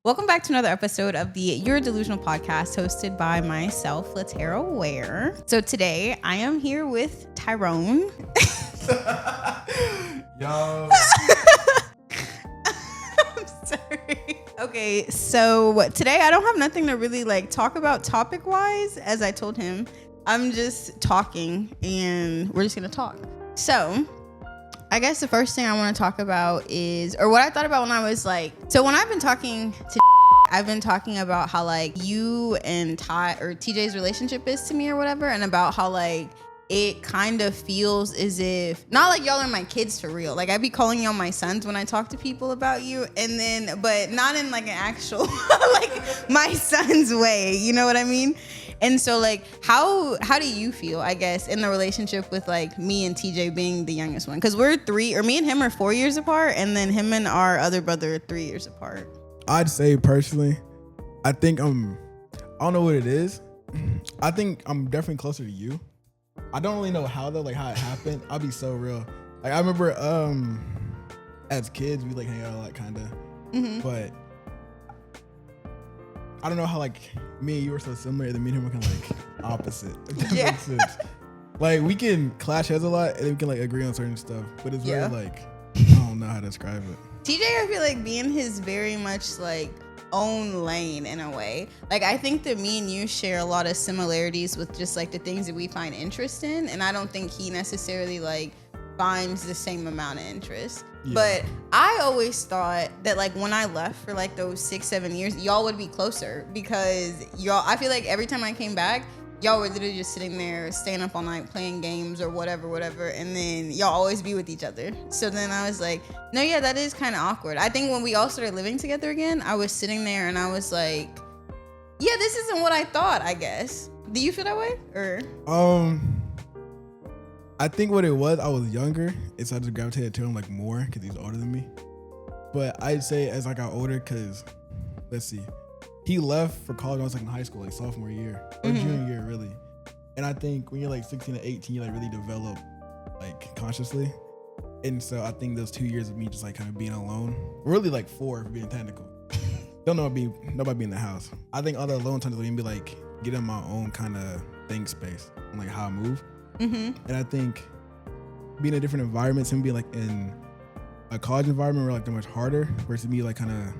Welcome back to another episode of the Your Delusional podcast hosted by myself, LaTerra Wair. So today I am here with Tyrone. Yo. I'm sorry. Okay, so today I don't have nothing to really talk about topic wise. As I told him, I'm just talking and we're just gonna talk. So I guess the first thing I want to talk about is, or what I thought about when I was so when I've been talking to I've been talking about how you and Ty or TJ's relationship is to me or whatever, and about how it kind of feels as if, not like y'all are my kids for real. I be calling y'all my sons when I talk to people about you, and then, but not in an actual, my son's way. You know what I mean? And so how do you feel, I guess, in the relationship with me and TJ being the youngest one? Because we're 3, or me and him are 4 years apart, and then him and our other brother are 3 years apart. I'd say personally, I think I don't know what it is. I think I'm definitely closer to you. I don't really know how though, how it happened. I'll be so real. I remember as kids we hang out a lot kinda. Mm-hmm. But I don't know how me and you were so similar, and me and him were kinda opposite. If that makes sense. We can clash heads a lot and we can agree on certain stuff. But it's really I don't know how to describe it. TJ, I feel being his very much own lane in a way. I think that me and you share a lot of similarities with just the things that we find interest in, and I don't think he necessarily finds the same amount of interest. Yeah. But I always thought that when I left for those 6-7 years, y'all would be closer, because y'all, I feel every time I came back, y'all were literally just sitting there, staying up all night, playing games or whatever, and then y'all always be with each other. So then I was no, yeah, that is kind of awkward. I think when we all started living together again, I was sitting there and I was yeah, this isn't what I thought, I guess. Do you feel that way? Or I think what it was, I was younger, and so I just gravitated to him more because he's older than me. But I'd say as I got older, because let's see, he left for college when I was in high school, sophomore year or junior year, really. And I think when you're 16 to 18, you really develop consciously. And so I think those 2 years of me just kind of being alone, really 4 for being technical. Don't know nobody be in the house. I think all the alone times would be getting my own kind of think space and how I move. Mm-hmm. And I think being in different environments and being in a college environment where they're much harder versus me kind of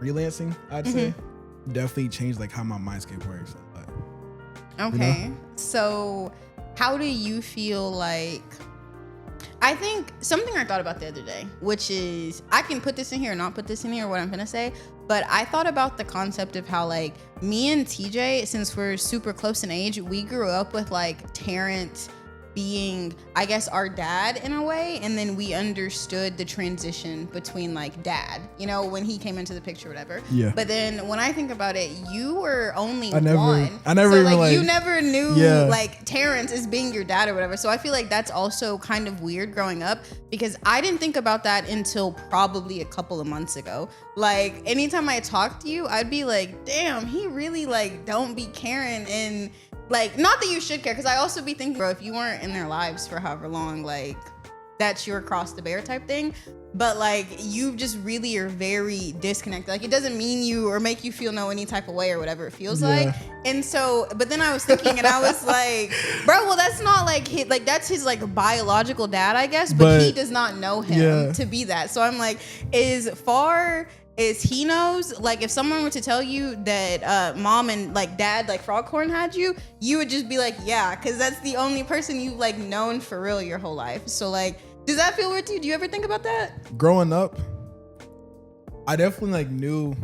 freelancing, I'd say definitely changed how my mindscape works. Okay. You know? So how do you feel I think something I thought about the other day, which is, I can put this in here or not put this in here, what I'm gonna say, but I thought about the concept of how me and TJ, since we're super close in age, we grew up with Terrence being, I guess, our dad in a way, and then we understood the transition between dad, when he came into the picture, whatever. Yeah. But then when I think about it, you were only one. I never even you never knew Terrence as being your dad or whatever. So I feel that's also kind of weird growing up, because I didn't think about that until probably a couple of months ago. Anytime I talk to you, I'd be damn, he really don't be caring, and not that you should care, because I also be thinking, bro, if you weren't in their lives for however long, that's your cross to bear type thing. But you just really are very disconnected. It doesn't mean you or make you feel any type of way or whatever it feels like. And so, but then I was thinking, and I was bro, well, that's not his, that's his biological dad, I guess, but he does not know him to be that. So I'm as far is he knows, if someone were to tell you that mom and dad Froghorn had you, you would just be yeah, because that's the only person you've known for real your whole life. So does that feel weird to you? Do you ever think about that? Growing up, I definitely knew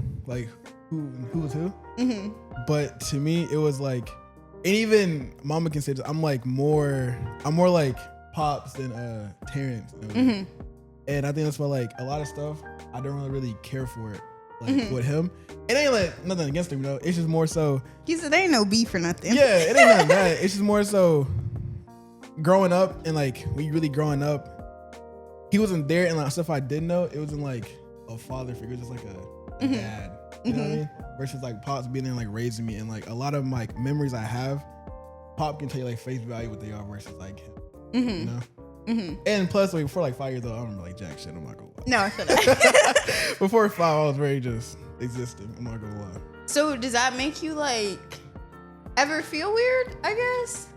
who was who. Mm-hmm. But to me, it was and even mama can say this, I'm more Pops than Terrence. Mm-hmm. And I think that's why a lot of stuff I don't really care for it with him. It ain't nothing against him, it's just more so, he said there ain't no beef or nothing. Yeah, it ain't nothing that. It's just more so growing up, and when you really growing up, he wasn't there, and stuff I did know, it wasn't a father figure, just a dad. You know what I mean? Versus Pops being there raising me, and a lot of memories I have, Pop can tell you face value what they are versus him. You know? And plus, like, before like 5 years old, I don't remember like jack shit. I'm not gonna lie. No, I feel that. Before 5, I was very just existing. I'm not gonna lie. So does that make you like ever feel weird, I guess?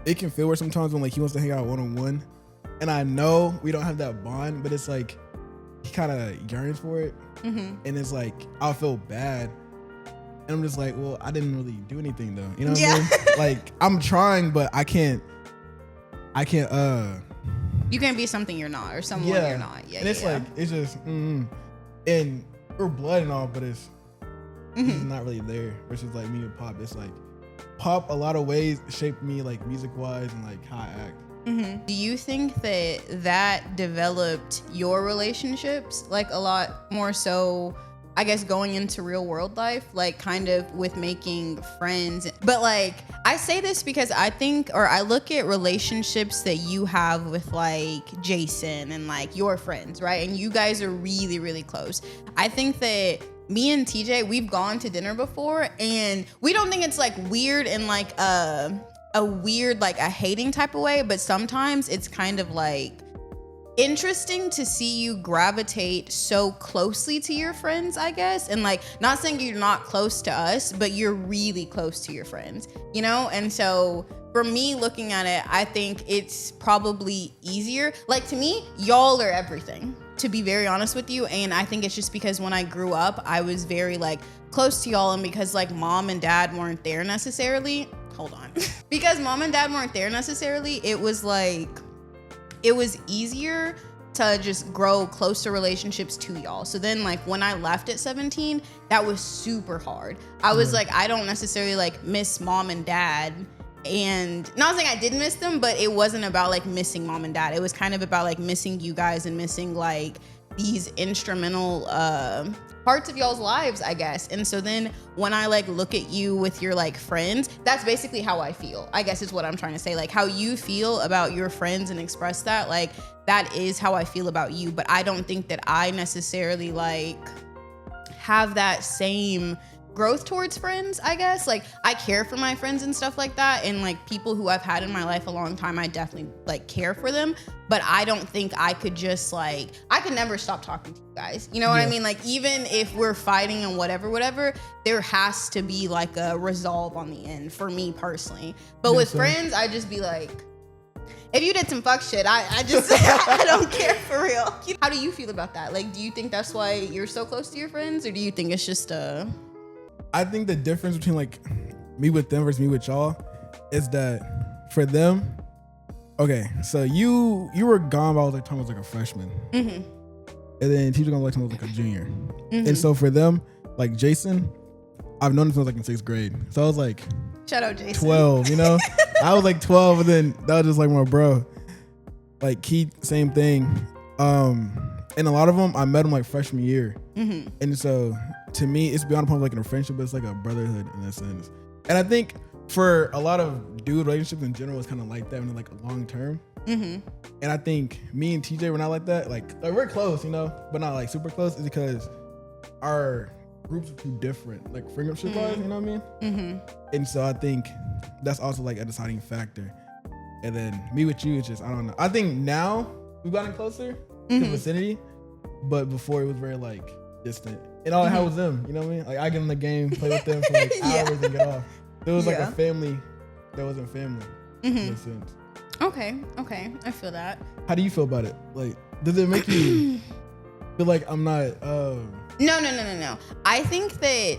It can feel weird sometimes when like he wants to hang out one-on-one, and I know we don't have that bond, but it's like he kind of yearns for it, and it's like I'll feel bad, and I'm just like, well, I didn't really do anything though, you know what I mean? Like I'm trying, but I can't. You can't be something you're not, or someone you're not. Yeah, and it's like it's just, and we're blood and all, but it's not really there. Versus like me and Pop, it's like Pop a lot of ways shaped me like music wise and like how I act. Do you think that developed your relationships like a lot more so, I guess, going into real world life, like kind of with making friends? But like, I say this because I think, or I look at relationships that you have with like Jason and like your friends, right? And you guys are really, really close. I think that me and TJ, we've gone to dinner before, and we don't think it's like weird in like a weird, like a hating type of way, but sometimes it's kind of like interesting to see you gravitate so closely to your friends, I guess. And like, not saying you're not close to us, but you're really close to your friends, you know? And so for me looking at it, I think it's probably easier. Like to me, y'all are everything, to be very honest with you. And I think it's just because when I grew up, I was very like close to y'all, and because like mom and dad weren't there necessarily. Hold on. Because mom and dad weren't there necessarily, it was like, it was easier to just grow closer relationships to y'all. So then like when I left at 17, that was super hard. I was like, I don't necessarily like miss mom and dad. And not saying I didn't miss them, but it wasn't about like missing mom and dad. It was kind of about like missing you guys and missing like these instrumental parts of y'all's lives, I guess. And so then when I like look at you with your like friends, that's basically how I feel, I guess is what I'm trying to say. Like how you feel about your friends and express that, like that is how I feel about you. But I don't think that I necessarily like have that same growth towards friends, I guess. Like I care for my friends and stuff like that, and like people who I've had in my life a long time, I definitely like care for them, but I don't think I could just like, I could never stop talking to you guys, you know what I mean? Like even if we're fighting and whatever, there has to be like a resolve on the end for me personally. But with friends, I just be like, if you did some fuck shit, I just I don't care for real. How do you feel about that? Like, do you think that's why you're so close to your friends, or do you think it's just I think the difference between like me with them versus me with y'all is that for them, okay, so you were gone by like time I was like a freshman, and then teacher gone by like time I was like a junior, and so for them, like Jason, I've known him since like in 6th grade, so I was like, shout out Jason, 12, you know, I was like 12, and then that was just like my bro, like Keith, same thing, and a lot of them I met them like freshman year, and so. To me, it's beyond a point of like in a friendship, but it's like a brotherhood in a sense. And I think for a lot of dude relationships in general, it's kind of like that when they're like long term. And I think me and TJ were not like that. Like we're close, you know, but not like super close. Is because our groups are too different, like friendship wise. You know what I mean? And so I think that's also like a deciding factor. And then me with you, it's just I don't know. I think now we've gotten closer to vicinity, but before it was very like distant. And all I had was them, you know what I mean? Like I get in the game, play with them for like hours and get off. There was like a family that wasn't family in a sense. Okay, I feel that. How do you feel about it? Like, does it make you feel like I'm not? No. I think that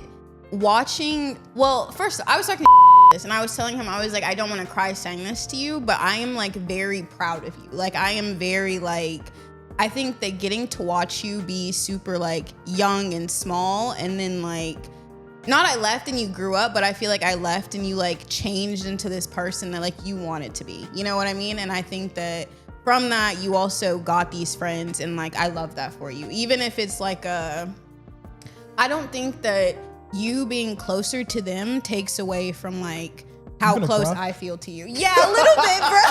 watching. Well, first I was talking this, and I was telling him, I was like, I don't want to cry saying this to you, but I am like very proud of you. Like I am very like. I think that getting to watch you be super like young and small, and then like, not I left and you grew up, but I feel like I left and you like changed into this person that like you wanted to be, you know what I mean? And I think that from that you also got these friends, and like I love that for you. Even if it's like I don't think that you being closer to them takes away from like how close I feel to you. Yeah, a little bit, bro.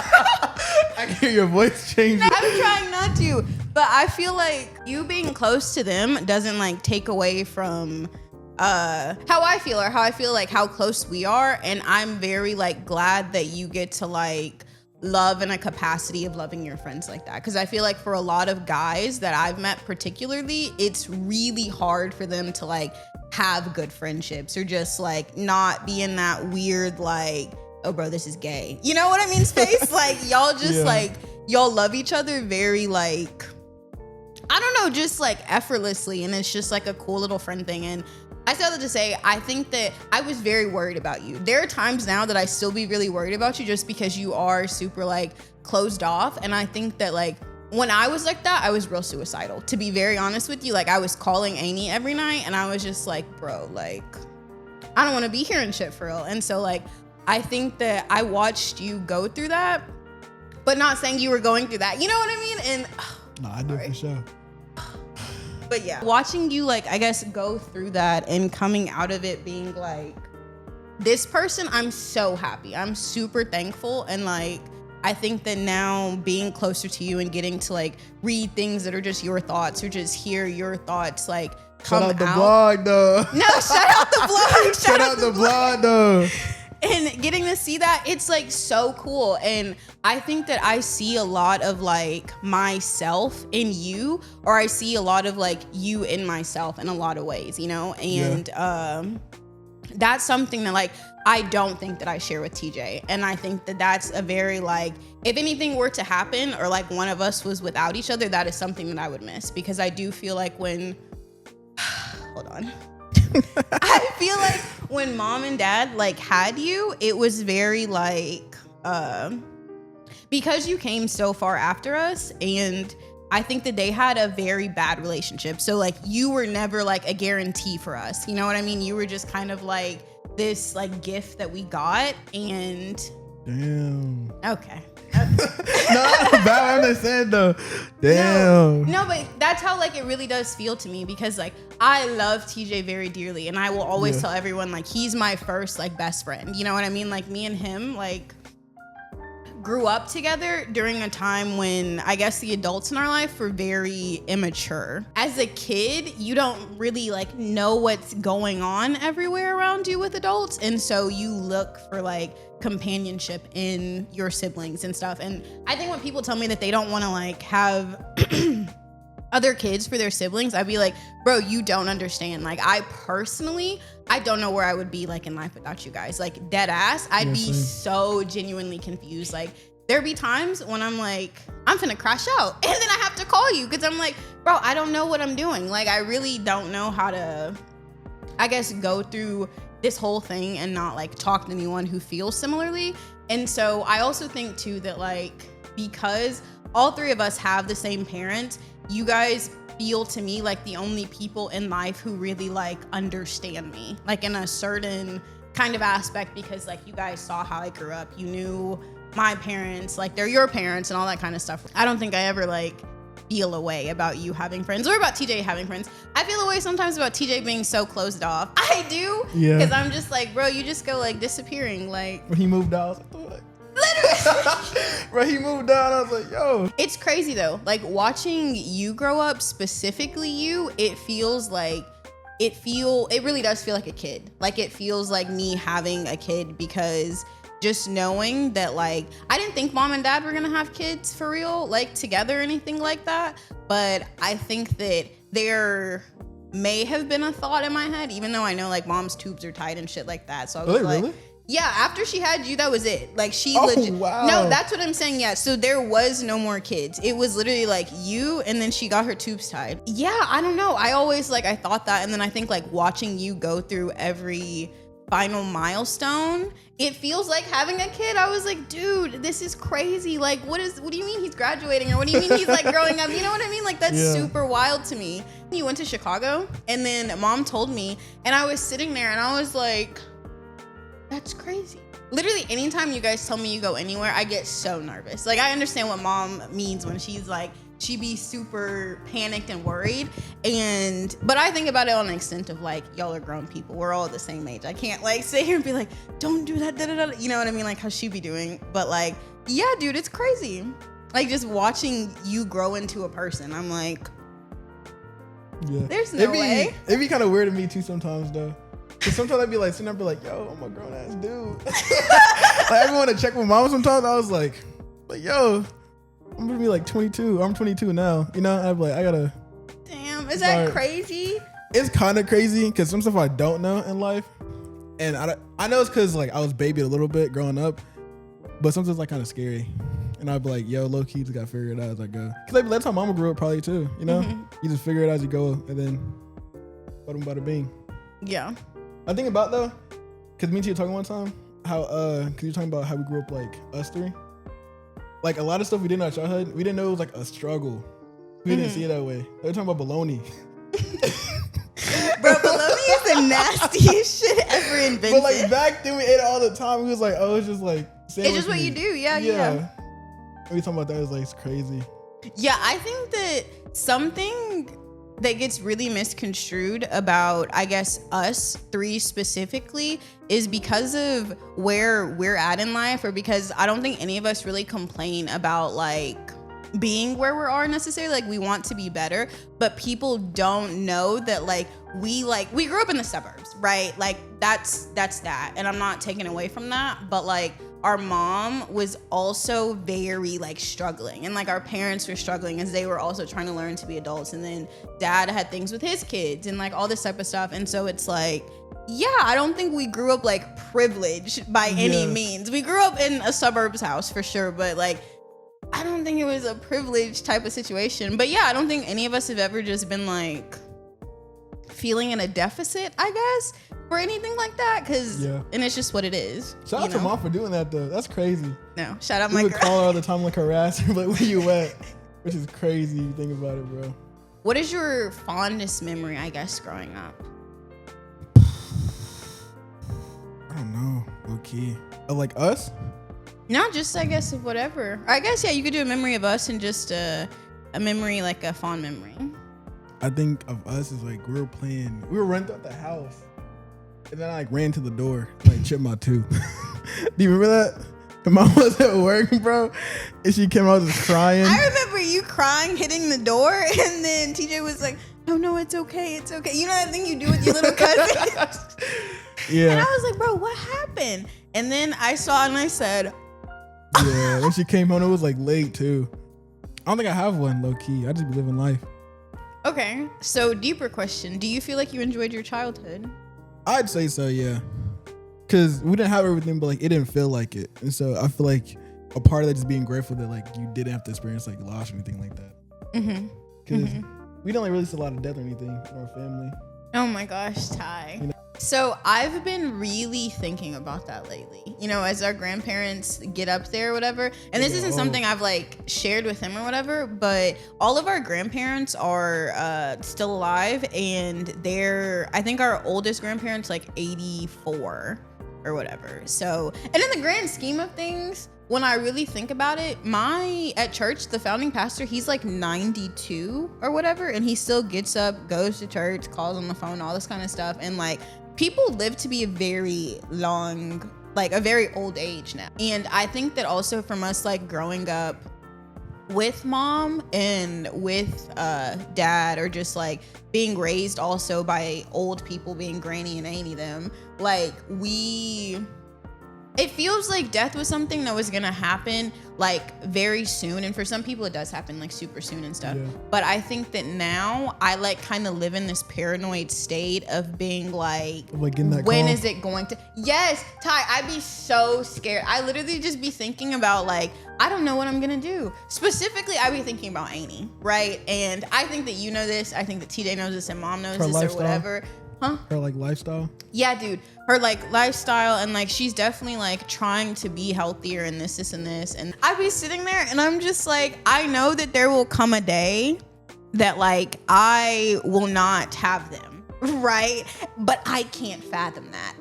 I can hear your voice changing. I'm trying not to, but I feel like you being close to them doesn't like take away from how I feel, or how I feel like how close we are. And I'm very like glad that you get to like love and a capacity of loving your friends like that. Because I feel like for a lot of guys that I've met particularly, it's really hard for them to like have good friendships or just like not be in that weird like, oh bro, this is gay. You know what I mean? Space. Like y'all just like, y'all love each other very like, I don't know, just like effortlessly. And it's just like a cool little friend thing. And I still have to say, I think that I was very worried about you. There are times now that I still be really worried about you just because you are super like closed off. And I think that like when I was like that, I was real suicidal. To be very honest with you, like I was calling Amy every night and I was just like, bro, like I don't want to be here and shit for real. And so like, I think that I watched you go through that, but not saying you were going through that. You know what I mean? And no, I do for sure. But yeah, watching you like, I guess, go through that and coming out of it being like, this person, I'm so happy. I'm super thankful. And like, I think that now being closer to you and getting to like read things that are just your thoughts or just hear your thoughts, like come out. Shout out the blog though. No, shout out the blog. Shout out the blog though. And getting to see that, it's like so cool. And I think that I see a lot of like myself in you, or I see a lot of like you in myself in a lot of ways, you know? And that's something that like, I don't think that I share with TJ. And I think that that's a very like, if anything were to happen or like one of us was without each other, that is something that I would miss. Because I do feel like when, hold on. I feel like when mom and dad like had you, it was very like, because you came so far after us, and I think that they had a very bad relationship. So like you were never like a guarantee for us. You know what I mean? You were just kind of like this like gift that we got. And damn. Okay. No, bad. I understand though. Damn. No, but that's how like it really does feel to me, because like I love TJ very dearly, and I will always tell everyone like he's my first like best friend. You know what I mean? Like me and him like grew up together during a time when I guess the adults in our life were very immature. As a kid, you don't really like know what's going on everywhere around you with adults, and so you look for like companionship in your siblings and stuff. And I think when people tell me that they don't want to like have other kids for their siblings, I'd be like, bro, you don't understand. Like I personally, I don't know where I would be like in life without you guys. Like dead ass, I'd be so genuinely confused. Like there'd be times when I'm like, I'm finna crash out, and then I have to call you because I'm like, bro, I don't know what I'm doing. Like I really don't know how to, I guess, go through this whole thing and not like talk to anyone who feels similarly. And so I also think too that like, because all three of us have the same parents, you guys feel to me like the only people in life who really like understand me, like in a certain kind of aspect, because like you guys saw how I grew up. You knew my parents, like they're your parents and all that kind of stuff. I don't think I ever like feel a way about you having friends or about TJ having friends. I feel a way sometimes about TJ being so closed off. I do. Yeah. Because I'm just like, bro, you just go like disappearing. Like when he moved out, I was like, what? Literally. Bro, he moved down. I was like, yo. It's crazy though. Like watching you grow up, specifically you, it feels like it really does feel like a kid. Like it feels like me having a kid, because just knowing that like, I didn't think mom and dad were gonna have kids for real, like together or anything like that. But I think that there may have been a thought in my head, even though I know like mom's tubes are tight and shit like that. So I was really? Yeah, after she had you, that was it. Like she wow. No, that's what I'm saying. Yeah, so there was no more kids. It was literally like you, and then she got her tubes tied. Yeah, I don't know. I always like, I thought that, and then I think like watching you go through every final milestone, it feels like having a kid. I was like, dude, this is crazy. Like, what do you mean he's graduating? Or what do you mean he's like growing up? You know what I mean? Like that's super wild to me. You went to Chicago, and then mom told me, and I was sitting there and I was like, that's crazy. Literally, anytime you guys tell me you go anywhere, I get so nervous. Like, I understand what mom means when she's like, she be super panicked and worried. But I think about it on the extent of like, y'all are grown people. We're all the same age. I can't like sit here and be like, don't do that, da da da. You know what I mean? Like how she be doing. But like, yeah, dude, it's crazy. Like just watching you grow into a person, I'm like, there's no way. It'd be kind of weird to me too sometimes though. Cause sometimes I'd be like, sitting there, be like, yo, I'm a grown ass dude. Like, I want to check with mom sometimes. I was like, Like, yo, I'm gonna be like 22. I'm 22 now. You know, I'm like, I gotta. Damn, is that crazy? It's kind of crazy because some stuff I don't know in life, and I know it's because like I was babied a little bit growing up, but sometimes like kind of scary. And I'd be like, yo, low key, just gotta figure it out as I go. Cause like that's how mama grew up probably too. You know, you just figure it out as you go, and then bada bing. Yeah. I think about though, cause me and you were talking one time how cause you're talking about how we grew up like us three. Like a lot of stuff we did in our childhood, we didn't know it was like a struggle. We didn't see it that way. They were talking about bologna. Bro, bologna is the nastiest shit ever invented. But like back then we ate it all the time. We was like, oh, it's just like it's just what you do. Yeah. We talking about that, it's like it's crazy. Yeah, I think that something that gets really misconstrued about, I guess, us three specifically is because of where we're at in life, or because I don't think any of us really complain about like being where we are necessarily. Like we want to be better, but people don't know that like we grew up in the suburbs, right? Like that's that, and I'm not taking away from that, but like our mom was also very like struggling, and like our parents were struggling as they were also trying to learn to be adults, and then dad had things with his kids and like all this type of stuff. And so it's like, yeah, I don't think we grew up like privileged by any means. We grew up in a suburbs house for sure, but like I don't think it was a privileged type of situation. But yeah, I don't think any of us have ever just been like feeling in a deficit, I guess, or anything like that. And it's just what it is. Shout out to mom for doing that though. That's crazy. No, shout out my girl. We would call her all the time, like harass her, like where you at? Which is crazy. You think about it, bro. What is your fondest memory, I guess, growing up? I don't know. Okay. Like us? No, just I guess of whatever. I guess, yeah, you could do a memory of us and just a memory, like a fond memory. I think of us is like we were running throughout the house, and then I like ran to the door, like chipped my tooth. Do you remember that? And mom was at work, bro, and she came out just crying. I remember you crying, hitting the door, and then TJ was like, no, it's okay. You know that thing you do with your little cousin? Yeah. And I was like, bro, what happened? And then I saw it and I said, yeah, when she came home, it was like late too. I don't think I have one, low key. I just be living life. Okay, so deeper question. Do you feel like you enjoyed your childhood? I'd say so, yeah. Because we didn't have everything, but like it didn't feel like it. And so I feel like a part of that is being grateful that like you didn't have to experience like loss or anything like that. Because we didn't like really see a lot of death or anything in our family. Oh my gosh, Ty. You know? So I've been really thinking about that lately, you know, as our grandparents get up there or whatever. And this isn't something I've like shared with him or whatever, but all of our grandparents are still alive, and I think our oldest grandparents like 84 or whatever. So, and in the grand scheme of things, when I really think about it, at church, the founding pastor, he's like 92 or whatever, and he still gets up, goes to church, calls on the phone, all this kind of stuff. And like, people live to be a very long, like a very old age now. And I think that also from us like growing up with mom and with dad, or just like being raised also by old people, being granny and auntie them, like it feels like death was something that was gonna happen like very soon, and for some people it does happen like super soon and stuff. But I think that now I like kind of live in this paranoid state of being like when is it going to? Yes, Ty, I'd be so scared. I literally just be thinking about like, I don't know what I'm gonna do. Specifically, I'd be thinking about Amy, right? And I think that you know this, I think that TJ knows this, and mom knows this or whatever. Huh? Her like lifestyle? Yeah, dude. Her like lifestyle, and like she's definitely like trying to be healthier and this and this. And I'd be sitting there and I'm just like, I know that there will come a day that like I will not have them, right? But I can't fathom that.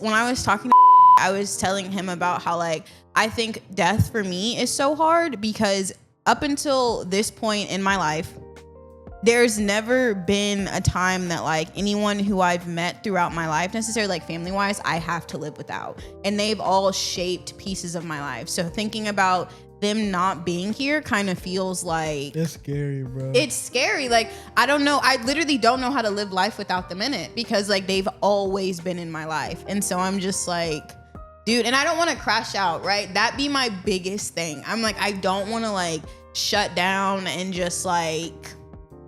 When I was talking to I was telling him about how like I think death for me is so hard, because up until this point in my life, there's never been a time that like anyone who I've met throughout my life, necessarily like family wise, I have to live without. And they've all shaped pieces of my life. So thinking about them not being here kind of feels like it's scary, bro. It's scary. Like, I don't know. I literally don't know how to live life without them in it, because like they've always been in my life. And so I'm just like, Dude, and I don't want to crash out, right? That be my biggest thing. I'm like, I don't want to like shut down and just like,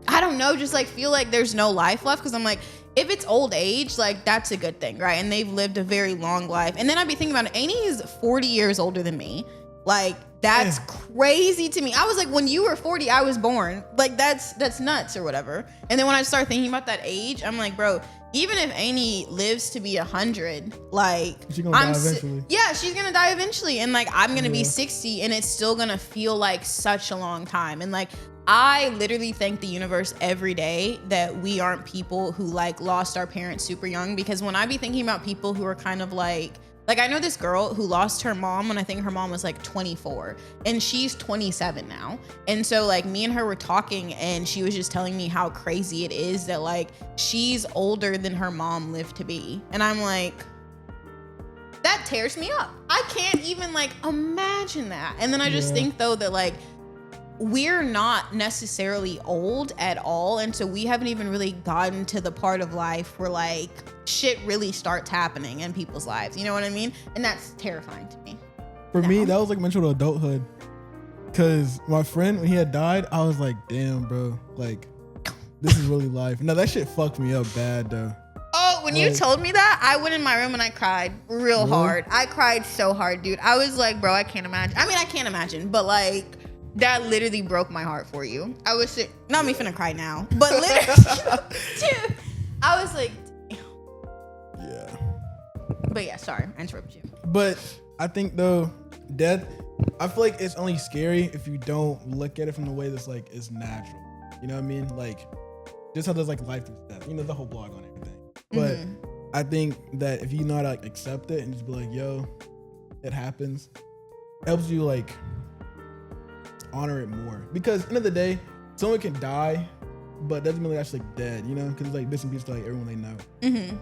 I don't know, just like feel like there's no life left. Cause I'm like, if it's old age, like that's a good thing, right? And they've lived a very long life. And then I'd be thinking about it, Annie is 40 years older than me. Like that's crazy to me. I was like, when you were 40, I was born. Like that's nuts or whatever. And then when I start thinking about that age, I'm like, bro, even if Annie lives to be 100, like she's gonna die eventually. Yeah, she's gonna die eventually. And like I'm gonna be 60 and it's still gonna feel like such a long time. And like I literally thank the universe every day that we aren't people who like lost our parents super young, because when I be thinking about people who are kind of like I know this girl who lost her mom when I think her mom was like 24 and she's 27 now. And so like me and her were talking and she was just telling me how crazy it is that like she's older than her mom lived to be. And I'm like, that tears me up. I can't even like imagine that. And then I just think though that like we're not necessarily old at all. And so we haven't even really gotten to the part of life where like shit really starts happening in people's lives. You know what I mean? And that's terrifying to me. For me, that was like mental adulthood. Cause my friend, when he had died, I was like, damn, bro, like this is really life. No, that shit fucked me up bad though. Oh, when you told me that, I went in my room and I cried real hard. I cried so hard, dude. I was like, bro, I can't imagine. I mean, I can't imagine, but like, that literally broke my heart for you. I was sick. Not me finna cry now, but literally, dude, I was like, damn. Yeah. But yeah, sorry, I interrupted you. But I think though, death, I feel like it's only scary if you don't look at it from the way that's like it's natural. You know what I mean? Like, just how there's like life through death. You know, the whole blog on everything. But I think that if you know how to like accept it and just be like, yo, it happens, it helps you like honor it more. Because at the end of the day, someone can die, but doesn't mean they're actually like dead, you know? Because it's like bits and pieces to like everyone they know.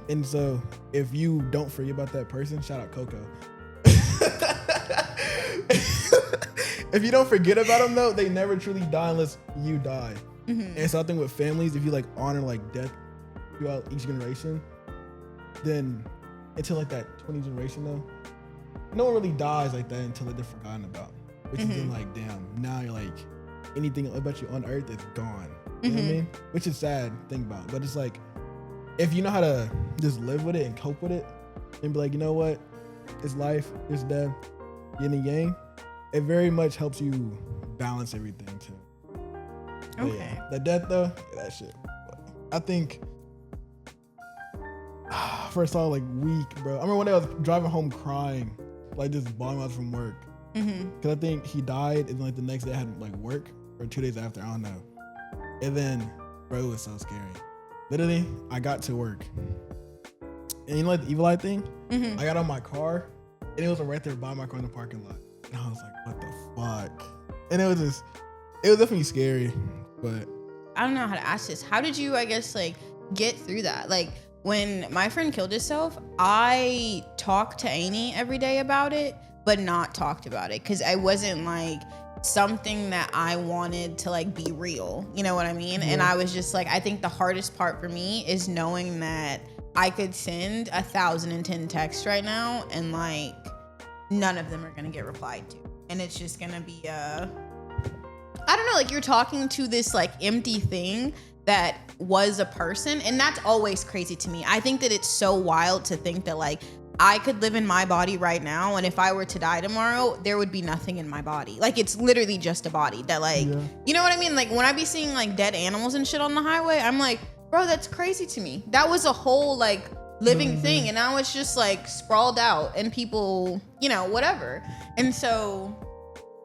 And so if you don't forget about that person, shout out Coco. If you don't forget about them though, they never truly die unless you die. And so I think with families, if you like honor like death throughout each generation, then until like that 20 generation though, no one really dies like that until they're forgotten about. Which is then like, damn, now you're like, anything about you on earth is gone. You know what I mean? Which is sad to think about. But it's like, if you know how to just live with it and cope with it and be like, you know what? It's life, it's death, yin and yang. It very much helps you balance everything too. But yeah, the death though, that shit. I think, first of all, like weak, bro. I remember one day I was driving home crying, like just bawling out from work. Cause I think he died and like the next day I had like work, or 2 days after, I don't know. And then, bro, it was so scary. Literally, I got to work. And you know like the evil eye thing? I got on my car and it was right there by my car in the parking lot. And I was like, what the fuck? And it was definitely scary, but. I don't know how to ask this. How did you, I guess, like get through that? Like when my friend killed himself, I talked to Annie every day about it, but not talked about it because I wasn't like something that I wanted to like be real. You know what I mean? And I was just like, I think the hardest part for me is knowing that I could send 1,010 texts right now and like none of them are gonna get replied to. And it's just gonna be I don't know, like you're talking to this like empty thing that was a person, and that's always crazy to me. I think that it's so wild to think that like I could live in my body right now, and if I were to die tomorrow, there would be nothing in my body. Like it's literally just a body that like, you know what I mean? Like when I be seeing like dead animals and shit on the highway, I'm like, bro, that's crazy to me. That was a whole like living thing, and now it's just like sprawled out and people, you know, whatever. And so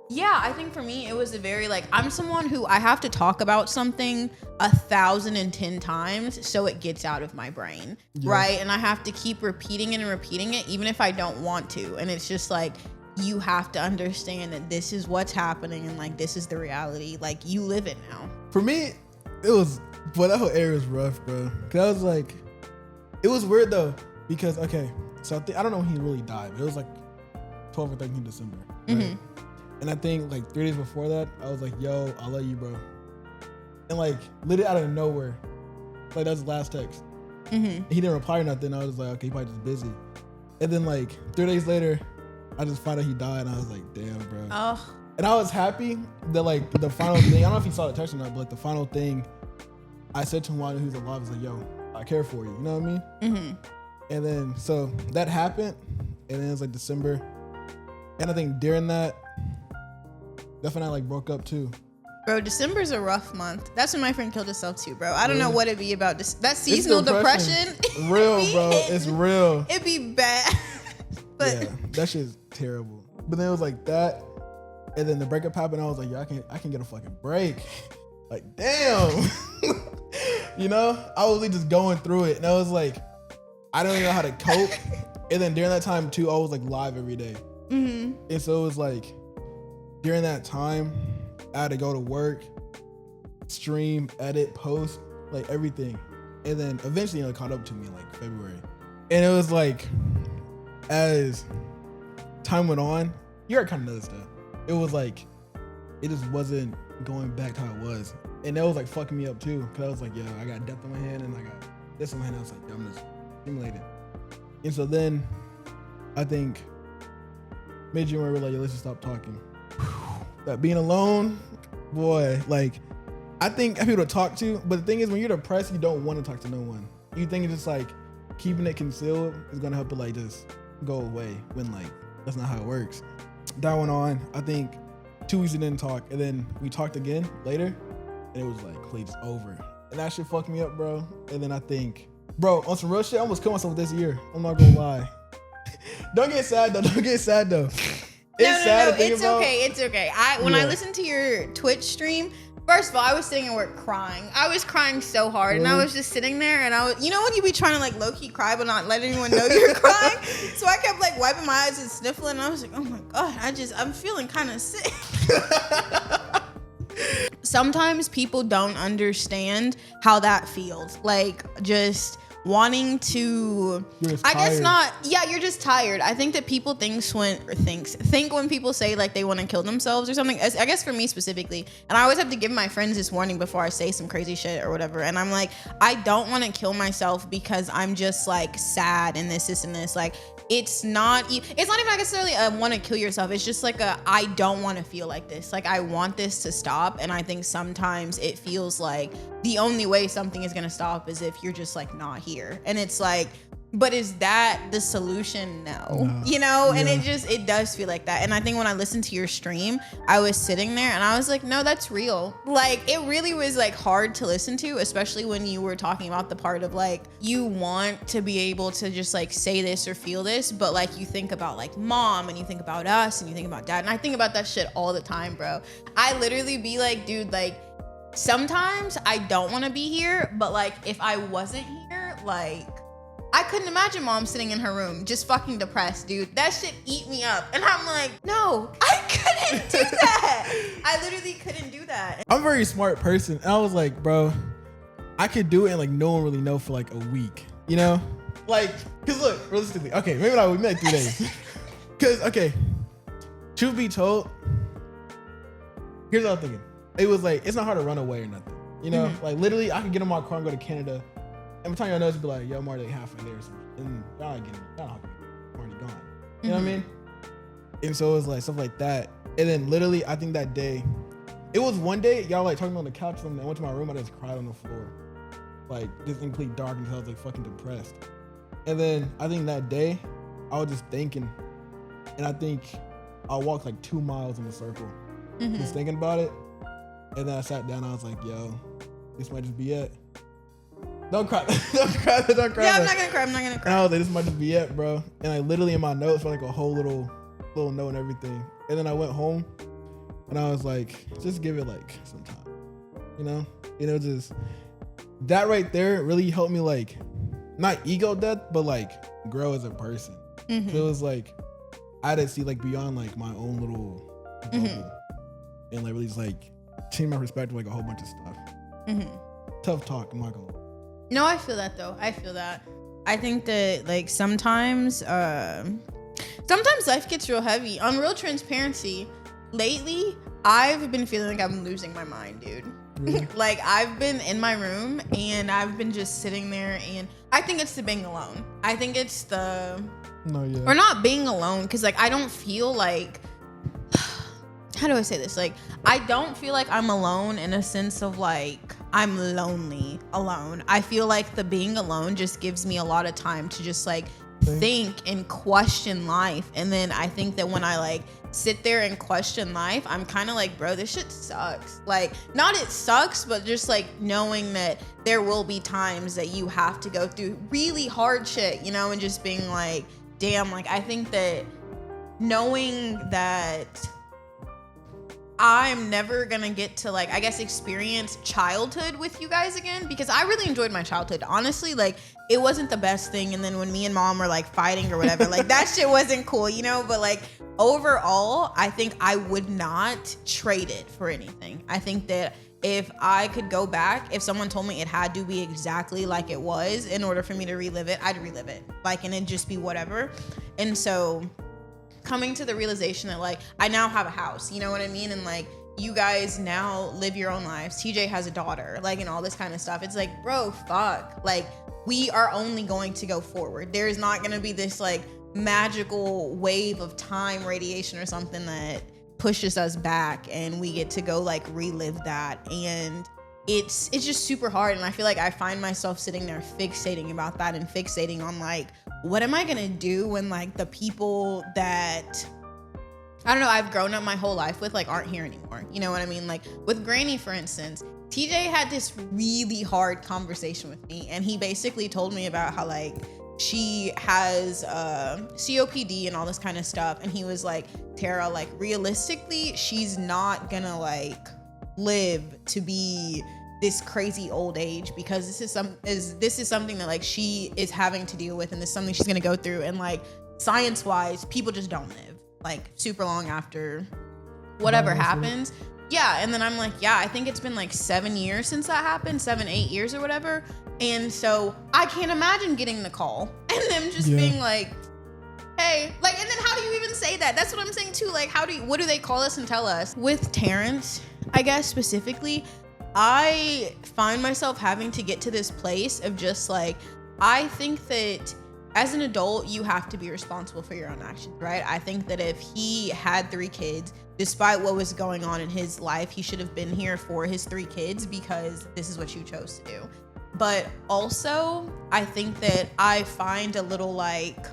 yeah, I think for me, it was a very like, I'm someone who I have to talk about something 1,010 times so it gets out of my brain, right? And I have to keep repeating it and repeating it, even if I don't want to. And it's just like, you have to understand that this is what's happening and like, this is the reality. Like, you live it now. For me, it was, but that whole area was rough, bro. Cause I was like, it was weird though, because, okay, so I don't know when he really died, but it was like 12 or 13 December, right? And I think like 3 days before that, I was like, yo, I love you, bro. And like literally out of nowhere, like that was the last text. And he didn't reply or nothing. I was like, okay, he probably just busy. And then like 3 days later, I just found out he died, and I was like, damn, bro. Oh. And I was happy that like the final thing, I don't know if he saw the text or not, but like the final thing I said to him while he was alive was like, yo, I care for you. You know what I mean? Mm-hmm. And then, so that happened. And then it was like December. And I think during that, that's when I like broke up too. Bro, December's a rough month. That's when my friend killed herself too, bro. I don't know what it be about. That seasonal depression. Real, bro. It's real. It be bad. But yeah, that shit's terrible. But then it was like that. And then the breakup happened. I was like, yo, I can get a fucking break. Like, damn. You know, I was really just going through it. And I was like, I don't even know how to cope. And then during that time too, I was like live every day. Mm-hmm. And so it was like, during that time, I had to go to work, stream, edit, post, like everything. And then eventually, you know, it caught up to me in like February. And it was like, as time went on, you already kind of know this stuff. It was like, it just wasn't going back to how it was. And that was like fucking me up too. Cause I was like, yo, I got death in my hand and I got this in my hand. I was like, yo, I'm just accumulating. And so then I think mid-January, we're like, yo, let's just stop talking. That being alone, boy, like, I think I have people to talk to, but the thing is, when you're depressed, you don't want to talk to no one. You think it's just like keeping it concealed is gonna help it like just go away, when like that's not how it works. That went on, I think 2 weeks we didn't talk, and then we talked again later, and it was like, please, it's over. And that shit fucked me up, bro. And then I think, bro, on some real shit, I almost killed myself this year. I'm not gonna lie. Don't get sad though. Don't get sad though. No, it's okay. It's okay. When I listened to your Twitch stream, first of all, I was sitting at work crying. I was crying so hard, and I was just sitting there, and I was, you know, when you be trying to like low key cry but not let anyone know you're crying. So I kept like wiping my eyes and sniffling, and I was like, oh my god, I'm feeling kind of sick. Sometimes people don't understand how that feels. Like just wanting to, I guess not. Yeah, you're just tired. I think that people think when people say like they want to kill themselves or something. I guess for me specifically, and I always have to give my friends this warning before I say some crazy shit or whatever. And I'm like, I don't want to kill myself because I'm just like sad and this and this. Like it's not even necessarily a want to kill yourself. It's just like I don't want to feel like this. Like I want this to stop. And I think sometimes it feels like the only way something is going to stop is if you're just like not here. And it's like, but is that the solution? No. You know? Yeah. And it does feel like that. And I think when I listened to your stream, I was sitting there and I was like, no, that's real. Like it really was like hard to listen to, especially when you were talking about the part of like, you want to be able to just like say this or feel this, but like you think about like mom and you think about us and you think about dad. And I think about that shit all the time, bro. I literally be like, dude, like sometimes I don't want to be here, but like if I wasn't here, like I couldn't imagine mom sitting in her room just fucking depressed, dude. That shit eat me up. And I'm like, no, I couldn't do that. I literally couldn't do that. I'm a very smart person. And I was like, bro, I could do it and like no one really know for like a week, you know? Like, cause look, realistically, okay, maybe not, we met 3 days. Cause, okay, truth be told, here's what I'm thinking. It was like, it's not hard to run away or nothing, you know? Mm-hmm. Like literally, I could get in my car and go to Canada. Every time y'all know, it's be like, yo, I'm already halfway there. And y'all not getting it. Y'all already gone. You know what I mean? And so it was like stuff like that. And then literally, I think that day, it was one day, y'all like talking on the couch, and I went to my room, I just cried on the floor. Like, just in complete darkness, I was like fucking depressed. And then I think that day, I was just thinking, and I think I walked like 2 miles in a circle, just thinking about it. And then I sat down, I was like, yo, this might just be it. Don't cry. Don't cry. Yeah, I'm not gonna cry. And I was like, this might just be it, bro. And I literally in my notes found like a whole little note and everything. And then I went home and I was like, just give it like some time. You know, just that right there really helped me like not ego death, but like grow as a person. So it was like I had to see like beyond like my own little bubble and like really just like change my perspective like a whole bunch of stuff. Tough talk, I'm not gonna lie. No, I feel that though. I feel that. I think that like sometimes life gets real heavy. On real transparency, lately, I've been feeling like I'm losing my mind, dude. Really? Like, I've been in my room and I've been just sitting there, and I think it's the being alone. I think it's the... No, yeah. Or not being alone, because, like, I don't feel like... How do I say this? Like, I don't feel like I'm alone in a sense of, like, I'm lonely alone. I feel like the being alone just gives me a lot of time to just, like, think and question life. And then I think that when I, like, sit there and question life, I'm kind of like, bro, this shit sucks. Like, not it sucks, but just, like, knowing that there will be times that you have to go through really hard shit, you know, and just being like, damn, like, I think that knowing that I'm never gonna get to, like, I guess, experience childhood with you guys again, because I really enjoyed my childhood. Honestly, like, it wasn't the best thing. And then when me and mom were, like, fighting or whatever, like, that shit wasn't cool, you know? But, like, overall, I think I would not trade it for anything. I think that if I could go back, if someone told me it had to be exactly like it was in order for me to relive it, I'd relive it. Like, and it'd just be whatever. And so... coming to the realization that, like, I now have a house, you know what I mean? And, like, you guys now live your own lives. TJ has a daughter, like, and all this kind of stuff. It's like, bro, fuck. Like, we are only going to go forward. There is not going to be this, like, magical wave of time radiation or something that pushes us back and we get to go, like, relive that. And it's just super hard. And I feel like I find myself sitting there fixating about that and fixating on, like, what am I gonna do when, like, the people that, I don't know, I've grown up my whole life with, like, aren't here anymore. You know what I mean? Like, with Granny, for instance, TJ had this really hard conversation with me, and he basically told me about how, like, she has COPD and all this kind of stuff. And he was like, Tara, like, realistically, she's not gonna, like, live to be this crazy old age, because this is something that, like, she is having to deal with, and this is something she's gonna go through. And, like, science wise, people just don't live, like, super long after whatever happens. Yeah. And then I'm like, yeah, I think it's been, like, 7 years since that happened, 7-8 years or whatever. And so I can't imagine getting the call and them just being like, hey, like, and then how do you even say that? That's what I'm saying too. Like, what do they call us and tell us? With Terrence, I guess specifically, I find myself having to get to this place of just, like, I think that as an adult, you have to be responsible for your own actions, right? I think that if he had 3 kids, despite what was going on in his life, he should have been here for his 3 kids, because this is what you chose to do. But also, I think that I find a little, like,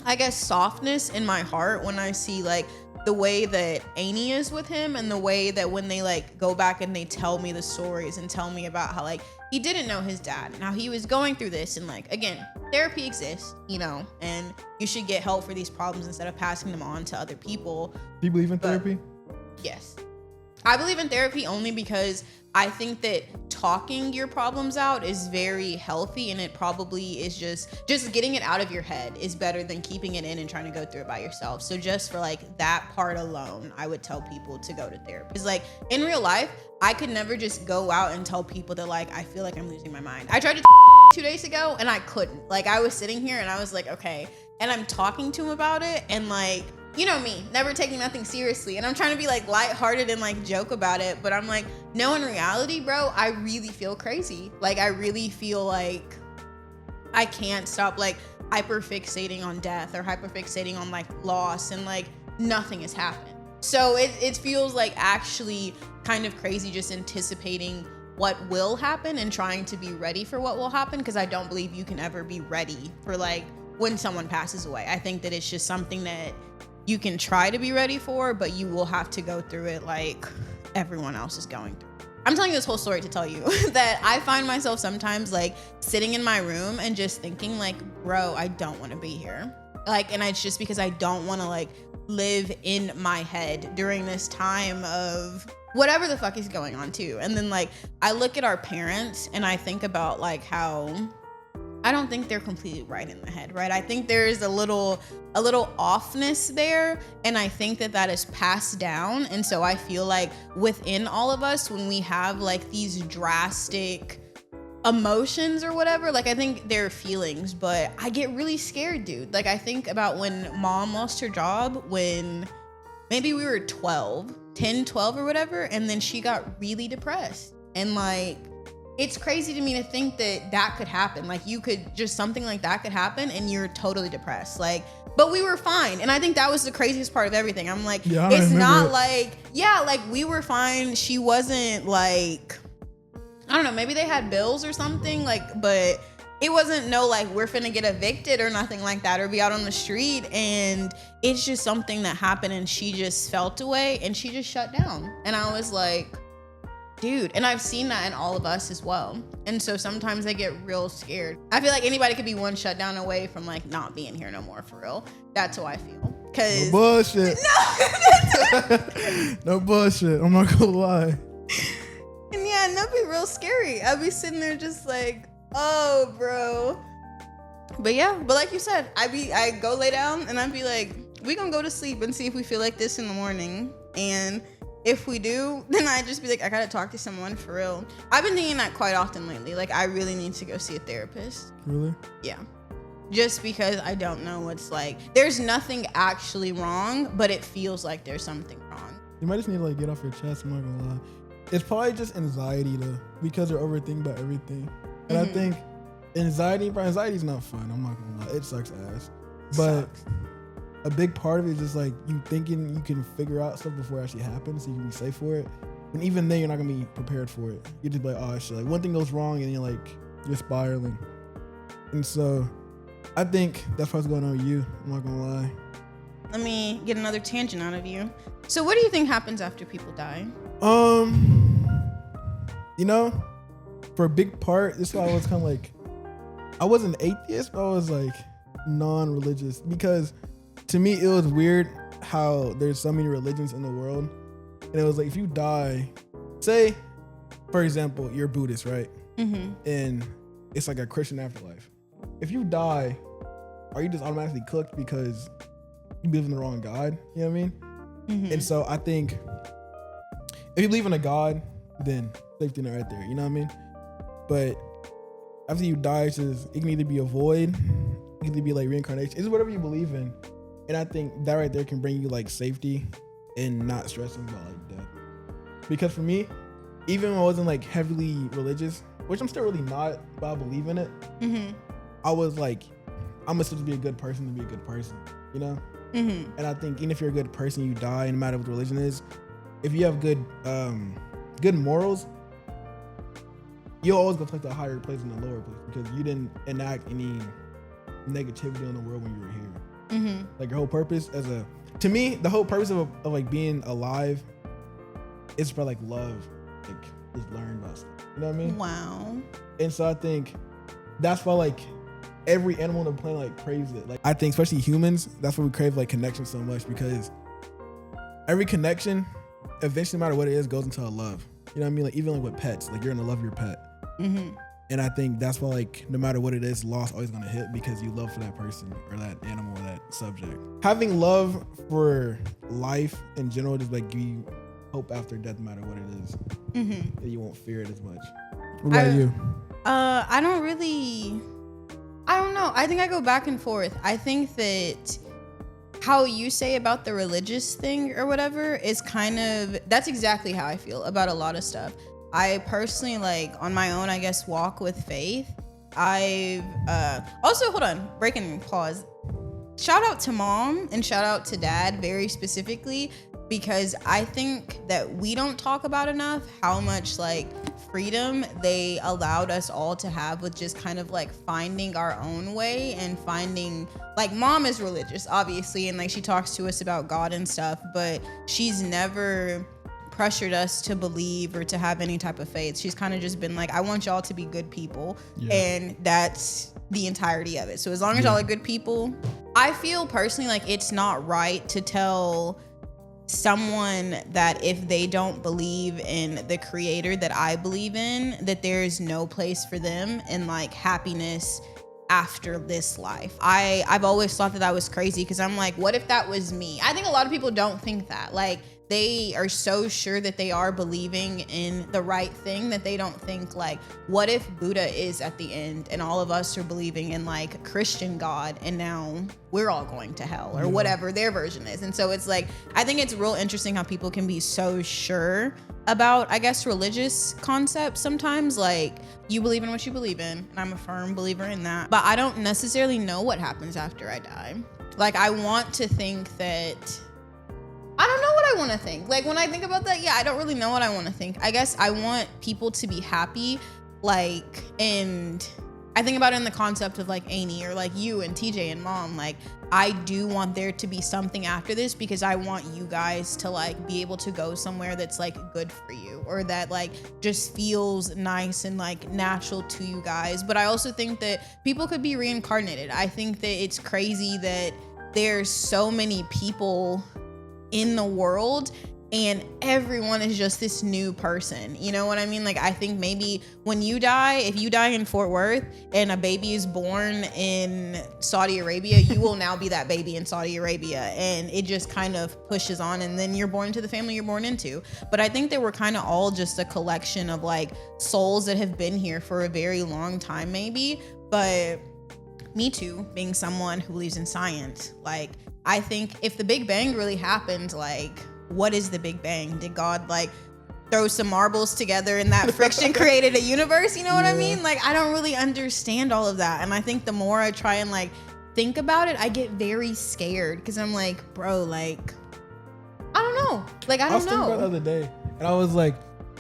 I guess, softness in my heart when I see, like, the way that Amy is with him, and the way that when they, like, go back and they tell me the stories and tell me about how, like, he didn't know his dad and how he was going through this. And, like, again, therapy exists, you know, and you should get help for these problems instead of passing them on to other people. Do you believe in therapy? Yes. I believe in therapy only because I think that talking your problems out is very healthy, and it probably is just getting it out of your head is better than keeping it in and trying to go through it by yourself. So just for, like, that part alone, I would tell people to go to therapy. Because, like, in real life, I could never just go out and tell people that, like, I feel like I'm losing my mind. I tried to 2 days ago and I couldn't. Like, I was sitting here and I was like, okay. And I'm talking to him about it, and, like, you know me, never taking nothing seriously. And I'm trying to be, like, lighthearted and, like, joke about it. But I'm like, no, in reality, bro, I really feel crazy. Like, I really feel like I can't stop, like, hyperfixating on death or hyperfixating on, like, loss, and, like, nothing has happened. So it feels like actually kind of crazy just anticipating what will happen and trying to be ready for what will happen, because I don't believe you can ever be ready for, like, when someone passes away. I think that it's just something that you can try to be ready for, but you will have to go through it like everyone else is going through. I'm telling you this whole story to tell you that I find myself sometimes, like, sitting in my room and just thinking, like, bro, I don't want to be here. Like, and it's just because I don't want to, like, live in my head during this time of whatever the fuck is going on too. And then, like, I look at our parents and I think about, like, how I don't think they're completely right in the head, right? I think there is a little offness there, and I think that is passed down. And so I feel like within all of us, when we have, like, these drastic emotions or whatever, like, I think they're feelings, but I get really scared, dude. Like, I think about when mom lost her job when maybe we were 10, 12 or whatever, and then she got really depressed. And like, it's crazy to me to think that that could happen. Like, you could just, something like that could happen and you're totally depressed. Like, but we were fine. And I think that was the craziest part of everything. I'm like, it's not like, like we were fine. She wasn't like, I don't know, maybe they had bills or something, like, but it wasn't no like we're finna get evicted or nothing like that or be out on the street. And it's just something that happened and she just felt away and she just shut down. And I was like, dude, and I've seen that in all of us as well. And so sometimes I get real scared. I feel like anybody could be one shutdown away from like not being here no more, for real. That's how I feel. Cause no bullshit. No bullshit. I'm not gonna lie. And yeah, and that'd be real scary. I'd be sitting there just like, oh, bro. But yeah, but like you said, I go lay down and I'd be like, we gonna go to sleep and see if we feel like this in the morning. And if we do, then I just be like, I gotta talk to someone for real. I've been thinking that quite often lately. Like, I really need to go see a therapist. Really? Yeah. Just because I don't know what's like. There's nothing actually wrong, but it feels like there's something wrong. You might just need to like get off your chest. I'm not gonna lie. It's probably just anxiety though, because you're overthinking about everything. And I think anxiety is not fun. I'm not gonna lie. It sucks ass. But a big part of it is just like you thinking you can figure out stuff before it actually happens so you can be safe for it. And even then, you're not gonna be prepared for it. You're just like, oh shit. Like one thing goes wrong and you're spiraling. And so I think that's what's going on with you. I'm not gonna lie. Let me get another tangent out of you. So what do you think happens after people die? You know, for a big part, this is why I was kind of like, I wasn't atheist, but I was like non-religious, because to me it was weird how there's so many religions in the world. And it was like, if you die, say for example, you're Buddhist, right? And it's like a Christian afterlife. If you die, are you just automatically cooked because you believe in the wrong God? You know what I mean? And so I think if you believe in a God, then safety net right there. You know what I mean? But after you die, it can either be a void, it can either be like reincarnation. It's whatever you believe in. And I think that right there can bring you like safety and not stressing about like death. Because for me, even when I wasn't like heavily religious, which I'm still really not, but I believe in it, I was like, I'm gonna still be a good person to be a good person, you know? And I think even if you're a good person, you die, no matter what the religion is, if you have good morals, you'll always go to like the higher place than the lower place, because you didn't enact any negativity in the world when you were here. Like your whole purpose to me, the whole purpose of like being alive is for like love, like just learn about stuff. You know what I mean? Wow. And so I think that's why like every animal on the planet like craves it. Like I think especially humans, that's why we crave like connection so much, because every connection eventually, no matter what it is, goes into a love. You know what I mean? Like even like with pets, like you're gonna love your pet. And I think that's why like no matter what it is, loss always gonna hit, because you love for that person or that animal or that subject. Having love for life in general just like give you hope after death, no matter what it is. And you won't fear it as much. What about you? I don't know. I think I go back and forth. I think that how you say about the religious thing or whatever is that's exactly how I feel about a lot of stuff. I personally, like, on my own, I guess, walk with faith. I've also, hold on, breaking pause. Shout out to mom and shout out to dad very specifically, because I think that we don't talk about enough how much like freedom they allowed us all to have with just kind of like finding our own way and finding, like, mom is religious obviously, and like she talks to us about God and stuff, but she's never pressured us to believe or to have any type of faith. She's kind of just been like, I want y'all to be good people, and that's the entirety of it. So as long as y'all are good people, I feel personally like it's not right to tell someone that if they don't believe in the creator that I believe in, that there's no place for them in like happiness after this life. I've always thought that was crazy, because I'm like, what if that was me? I think a lot of people don't think that. Like, they are so sure that they are believing in the right thing that they don't think like, what if Buddha is at the end and all of us are believing in like Christian God and now we're all going to hell or whatever their version is. And so it's like, I think it's real interesting how people can be so sure about, I guess, religious concepts sometimes. Like, you believe in what you believe in, and I'm a firm believer in that. But I don't necessarily know what happens after I die. Like, I want to think that... I don't know what I want to think. Like, when I think about that, yeah, I don't really know what I want to think. I guess I want people to be happy, like, and I think about it in the concept of, like, Amy or, like, you and TJ and Mom. Like, I do want there to be something after this because I want you guys to, like, be able to go somewhere that's, like, good for you or that, like, just feels nice and, like, natural to you guys. But I also think that people could be reincarnated. I think that it's crazy that there's so many people in the world and everyone is just this new person. You know what I mean? Like, I think maybe when you die, if you die in Fort Worth and a baby is born in Saudi Arabia, you will now be that baby in Saudi Arabia. And it just kind of pushes on, and then you're born into the family you're born into. But I think that we're kind of all just a collection of, like, souls that have been here for a very long time maybe. But me too, being someone who believes in science, like, I think if the Big Bang really happened, like, what is the Big Bang? Did God, like, throw some marbles together and that friction created a universe? You know what I mean? Like, I don't really understand all of that. And I think the more I try and, like, think about it, I get very scared because I'm like, bro, like, I don't know. Like, I don't know. I was thinking about it the other day, and I was like,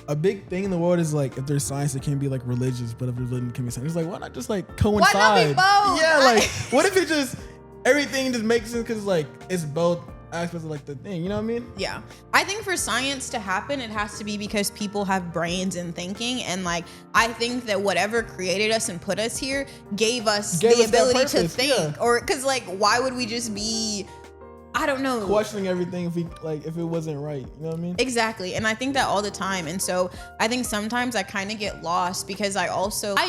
a big thing in the world is, like, if there's science, it can be, like, religious, but if there's religion, it can be science. It's like, why not just, like, coincide? Why not be both? Yeah, like, what if it just... everything just makes sense because, like, it's both aspects of, like, the thing, you know what I mean? Yeah. I think for science to happen, it has to be because people have brains and thinking. And, like, I think that whatever created us and put us here gave us the ability to think. Yeah. Or, because, like, why would we just be... I don't know. Questioning everything if it wasn't right. You know what I mean? Exactly. And I think that all the time. And so I think sometimes I kind of get lost because I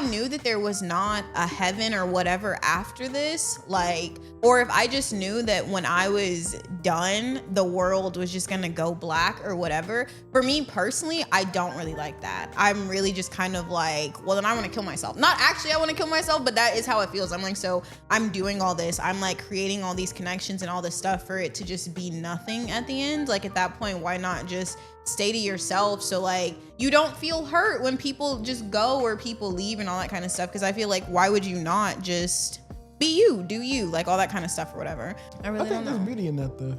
knew that there was not a heaven or whatever after this. Like, or if I just knew that when I was done, the world was just going to go black or whatever. For me personally, I don't really like that. I'm really just kind of like, well, then I want to kill myself. Not actually I want to kill myself, but that is how it feels. I'm like, so I'm doing all this. I'm, like, creating all these connections and all this stuff for it to just be nothing at the end. Like, at that point, why not just stay to yourself so, like, you don't feel hurt when people just go or people leave and all that kind of stuff? Because I feel like, why would you not just be you, do you, like, all that kind of stuff or whatever? I really don't know. There's beauty in that though.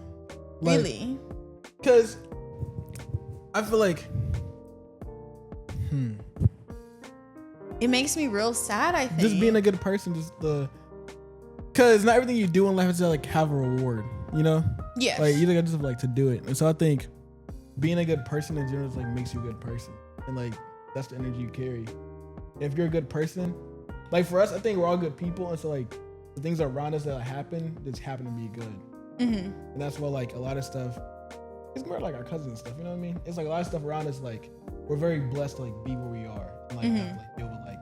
Like, really? Because I feel like it makes me real sad. I think just being a good person, because not everything you do in life is to, like, have a reward. You know? Yes. Like, you just have, like, to do it. And so I think being a good person in general, like, makes you a good person. And, like, that's the energy you carry. If you're a good person, like, for us, I think we're all good people. And so, like, the things around us that happen just happen to be good. Mm-hmm. And that's why, like, a lot of stuff, it's more like our cousins and stuff, you know what I mean? It's like a lot of stuff around us, like, we're very blessed to, like, be where we are. And, like, have to, like, deal with, like,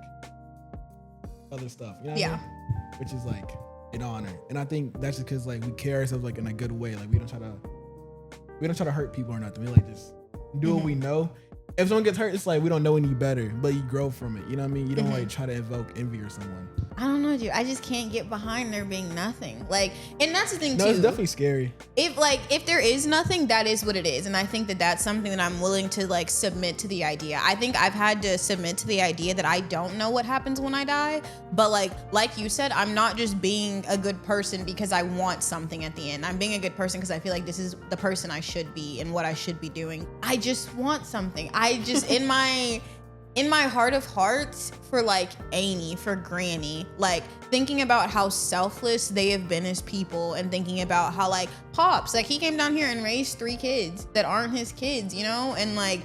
other stuff. You know what I mean? Which is, like, an honor. And I think that's just because, like, we carry ourselves, like, in a good way. Like, we don't try to hurt people or nothing. We, like, just do what we know. If someone gets hurt, it's like we don't know any better, but you grow from it. You know what I mean? You don't like try to evoke envy or someone. I don't know, dude. I just can't get behind there being nothing. Like, and that's the thing too. No, it's definitely scary. If there is nothing, that is what it is. And I think that that's something that I'm willing to, like, submit to the idea. I think I've had to submit to the idea that I don't know what happens when I die. But like you said, I'm not just being a good person because I want something at the end. I'm being a good person because I feel like this is the person I should be and what I should be doing. I just want something. I just, in my heart of hearts, for, like, Amy, for Granny, like, thinking about how selfless they have been as people and thinking about how, like, Pops, like, he came down here and raised 3 kids that aren't his kids, you know? And, like,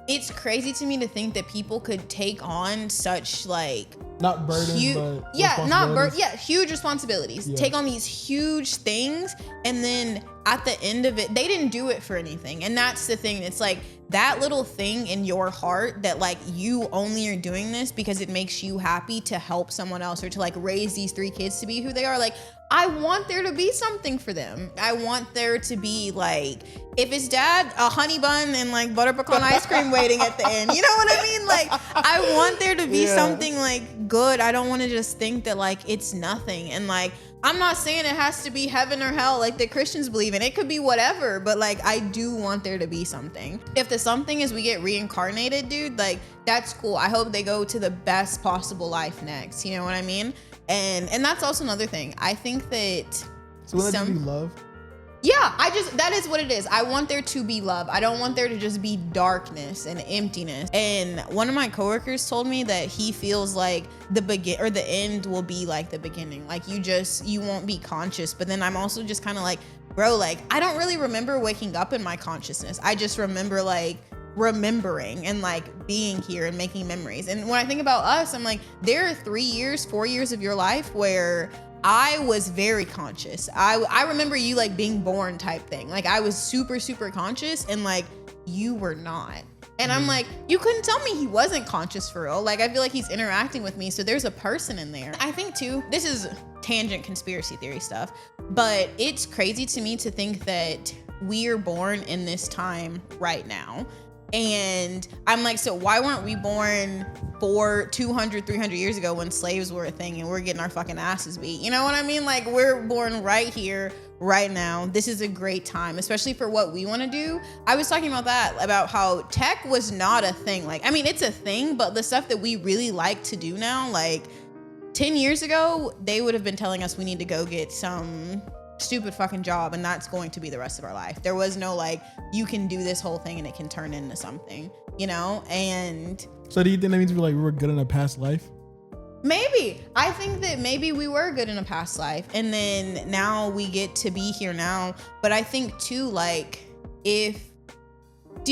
it's crazy to me to think that people could take on such, like, not burdens, but huge responsibilities. Yeah. Take on these huge things, and then at the end of it, they didn't do it for anything. And that's the thing. It's like that little thing in your heart that, like, you only are doing this because it makes you happy to help someone else or to, like, raise these 3 kids to be who they are. Like, I want there to be something for them. I want there to be, like, if it's dad, a honey bun and, like, butter pecan ice cream waiting at the end. You know what I mean? Like, I want there to be something, like, good. I don't want to just think that, like, it's nothing. And, like, I'm not saying it has to be heaven or hell like the Christians believe in. It could be whatever, but like I do want there to be something. If the something is we get reincarnated, dude, like that's cool. I hope they go to the best possible life next. You know what I mean? And that's also another thing. I think that So will that be love? Yeah, that is what it is. I want there to be love. I don't want there to just be darkness and emptiness. And one of my coworkers told me that he feels like the end will be like the beginning. Like you won't be conscious. But then I'm also just kind of like, bro, like I don't really remember waking up in my consciousness. I just remember like remembering and like being here and making memories. And when I think about us, I'm like, there are 4 years of your life where I was very conscious. I remember you like being born type thing. Like I was super, super conscious and like you were not. And I'm like, you couldn't tell me he wasn't conscious for real. Like I feel like he's interacting with me. So there's a person in there. I think too, this is tangent conspiracy theory stuff, but it's crazy to me to think that we are born in this time right now. And I'm like, so why weren't we born 200, 300 years ago when slaves were a thing and we're getting our fucking asses beat? You know what I mean? Like we're born right here, right now. This is a great time, especially for what we want to do. I was talking about how tech was not a thing. Like, I mean, it's a thing, but the stuff that we really like to do now, like 10 years ago, they would have been telling us we need to go get some stupid fucking job and that's going to be the rest of our life. There was no like, you can do this whole thing and it can turn into something, you know? And so do you think that means we were good in a past life? Maybe. I think that maybe we were good in a past life and then now we get to be here now. But I think too, like, do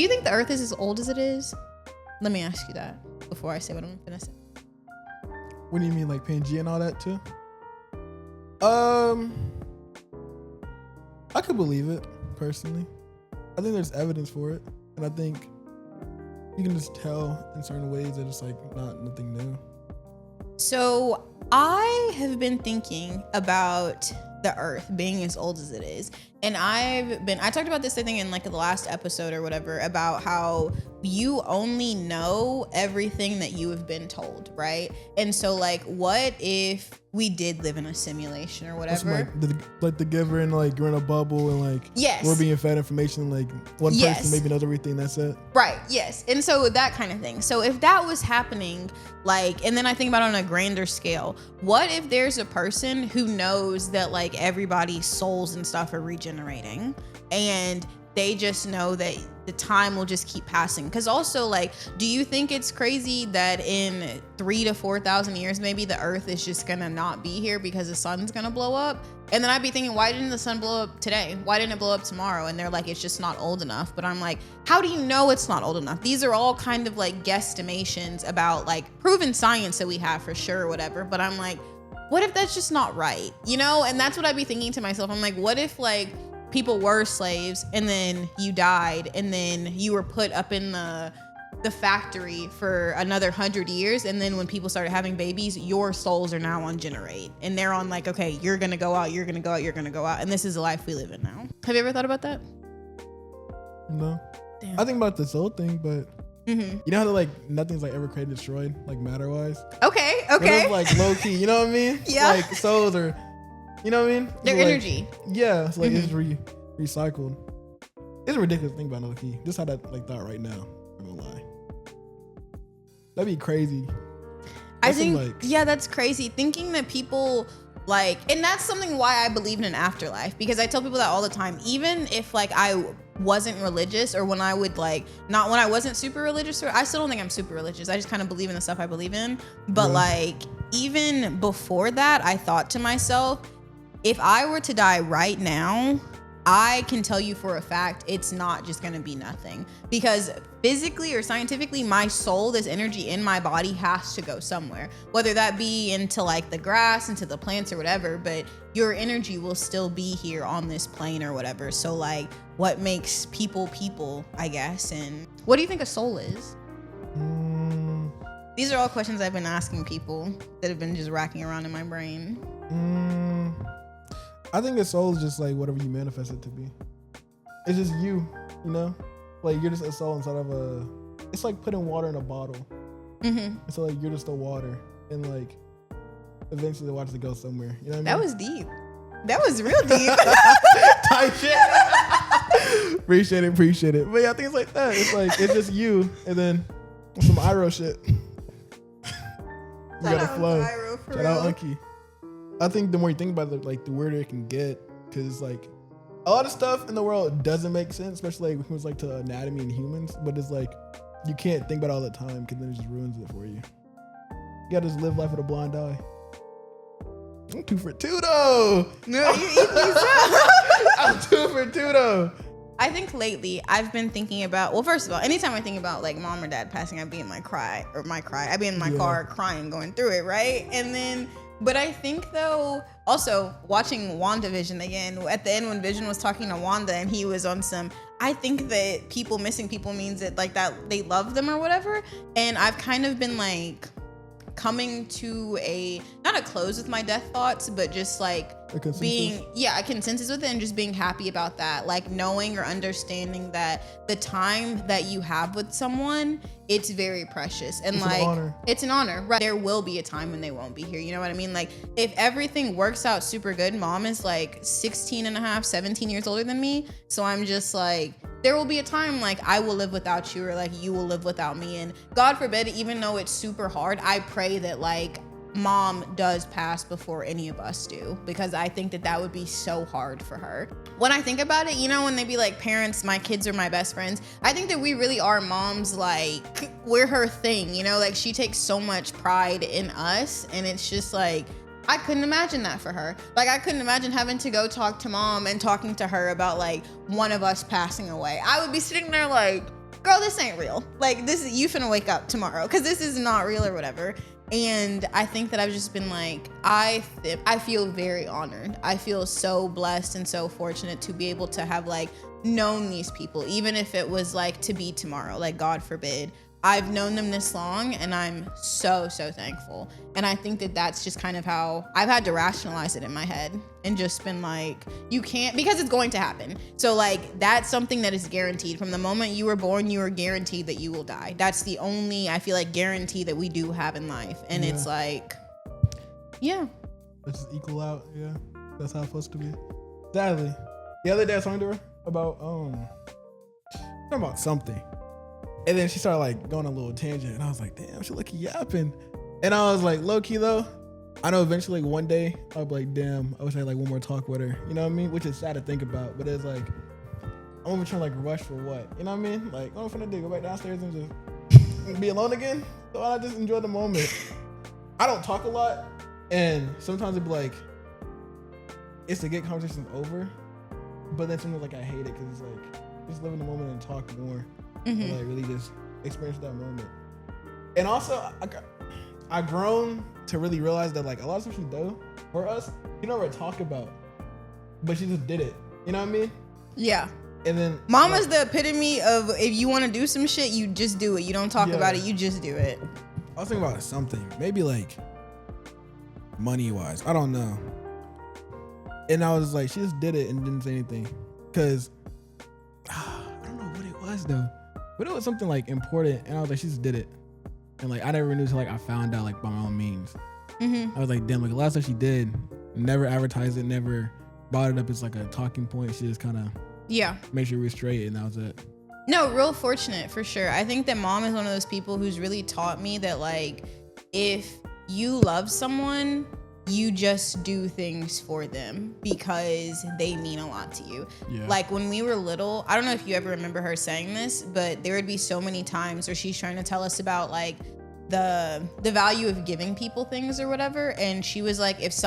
you think the earth is as old as it is? Let me ask you that before I say what I'm gonna say. What do you mean, like Pangea and all that too? I could believe it, personally. I think there's evidence for it. And I think you can just tell in certain ways that it's like nothing new. So I have been thinking about the earth being as old as it is. And I talked about this, I think, in like the last episode or whatever, about how you only know everything that you have been told, right? And so like, what if we did live in a simulation or whatever? Like the giver and like you're in a bubble and like we're being fed information, like one person maybe knows everything, that's it. Right, yes. And so that kind of thing. So if that was happening, like, and then I think about it on a grander scale, what if there's a person who knows that like everybody's souls and stuff are regenerating and they just know that the time will just keep passing? Because also, like, do you think it's crazy that in 3,000 to 4,000 years, maybe the earth is just gonna not be here because the sun's gonna blow up? And then I'd be thinking, why didn't the sun blow up today? Why didn't it blow up tomorrow? And they're like, it's just not old enough. But I'm like, how do you know it's not old enough? These are all kind of like guesstimations about like proven science that we have for sure or whatever. But I'm like, what if that's just not right? You know? And that's what I'd be thinking to myself. I'm like, what if like people were slaves and then you died and then you were put up in the factory for another 100 years, and then when people started having babies, your souls are now on generate and they're on like, okay, you're gonna go out, you're gonna go out, you're gonna go out, and this is the life we live in now. Have you ever thought about that? No. Damn. I think about this whole thing, but you know how like nothing's like ever created destroyed, like matter wise. Okay. It's like low key, you know what I mean? Yeah. Like souls are, you know what I mean? Their energy. Yeah, it's like it's recycled. It's a ridiculous thing about low key. Just how that like thought right now. I'm gonna lie. That'd be crazy. I think, that's crazy. Thinking that people like, and that's something why I believe in an afterlife, because I tell people that all the time. Even if like I wasn't religious, or when I would like, not when I wasn't super religious, or I still don't think I'm super religious. I just kind of believe in the stuff I believe in. But like, even before that, I thought to myself, if I were to die right now, I can tell you for a fact it's not just gonna be nothing, because physically or scientifically, my soul, this energy in my body, has to go somewhere, whether that be into like the grass, into the plants or whatever, but your energy will still be here on this plane or whatever. So like, what makes people, I guess? And what do you think a soul is? These are all questions I've been asking people that have been just racking around in my brain. I think a soul is just like whatever you manifest it to be. It's just you know? Like you're just a soul inside of it's like putting water in a bottle. So like you're just the water, and like eventually watch it go somewhere. You know what I mean? That was deep. That was real deep. Type shit. Appreciate it. But yeah, I think it's like that. It's like, it's just you and then some Iro shit. You gotta flow. Shout out Unky. I think the more you think about it, like the weirder it can get, because it's like a lot of stuff in the world doesn't make sense, especially like when it comes like to anatomy and humans. But it's like you can't think about it all the time because then it just ruins it for you. You gotta just live life with a blind eye. I'm 2 for 2 though. No, you eat these up. I'm 2 for 2 though. I think lately I've been thinking about, well, first of all, anytime I think about like mom or dad passing, I'd be in my car crying, going through it, right? And then, but I think though, also watching WandaVision again, at the end when Vision was talking to Wanda and he was on some, I think that missing people means that like that they love them or whatever. And I've kind of been like coming to not a close with my death thoughts, but just like a consensus with it, and just being happy about that, like knowing or understanding that the time that you have with someone, it's very precious, and it's an honor, right? There will be a time when they won't be here, you know what I mean? Like if everything works out super good, mom is like 16 and a half, 17 years older than me, so I'm just like, there will be a time like I will live without you, or like you will live without me, and God forbid, even though it's super hard, I pray that like mom does pass before any of us do, because I think that would be so hard for her. When I think about it, you know, when they be like, parents, my kids are my best friends, I think that we really are mom's, like we're her thing, you know, like she takes so much pride in us, and it's just like, I couldn't imagine that for her. Like I couldn't imagine having to go talk to mom and talking to her about like one of us passing away. I would be sitting there like, girl, this ain't real. Like you finna wake up tomorrow, because this is not real or whatever. And I think that I've just been like, I feel very honored. I feel so blessed and so fortunate to be able to have like known these people, even if it was like to be tomorrow, like God forbid. I've known them this long, and I'm so, so thankful. And I think that that's just kind of how I've had to rationalize it in my head, and just been like, you can't, because it's going to happen. So like, that's something that is guaranteed. From the moment you were born, you are guaranteed that you will die. That's the only, I feel like, guarantee that we do have in life. And it's like, yeah. Let's just equal out. Yeah. That's how it's supposed to be. Sadly. The other day I was talking to her about something. And then she started like going on a little tangent, and I was like, damn, she lucky yapping. And I was like, low key though, I know eventually like, one day I'll be like, damn, I wish I had like one more talk with her. You know what I mean? Which is sad to think about, but it's like, I'm over trying to like rush for what? You know what I mean? Like, what I'm finna do, go back downstairs and just be alone again? So I just enjoy the moment. I don't talk a lot, and sometimes it'd be like, it's to get conversations over, but then sometimes like I hate it, because it's like, just live in the moment and talk more. Mm-hmm. And like really just experience that moment. And also, I've grown to really realize that like a lot of stuff she do for us, you never talk about, but she just did it. You know what I mean? Yeah. And then Mama's the epitome of, if you want to do some shit, you just do it. You don't talk about it, you just do it. I was thinking about something, maybe like money wise. I don't know. And I was like, she just did it and didn't say anything, because I don't know what it was though. But it was something like important, and I was like, she just did it. And like, I never knew until like I found out like by my own means. Mm-hmm. I was like, damn, like a lot of stuff she did, never advertised it, never brought it up as like a talking point. She just kind of made sure we were straight, and that was it. No, real fortunate for sure. I think that mom is one of those people who's really taught me that like, if you love someone, you just do things for them because they mean a lot to you. Yeah. Like when we were little, I don't know if you ever remember her saying this, but there would be so many times where she's trying to tell us about like the value of giving people things or whatever. And she was like, if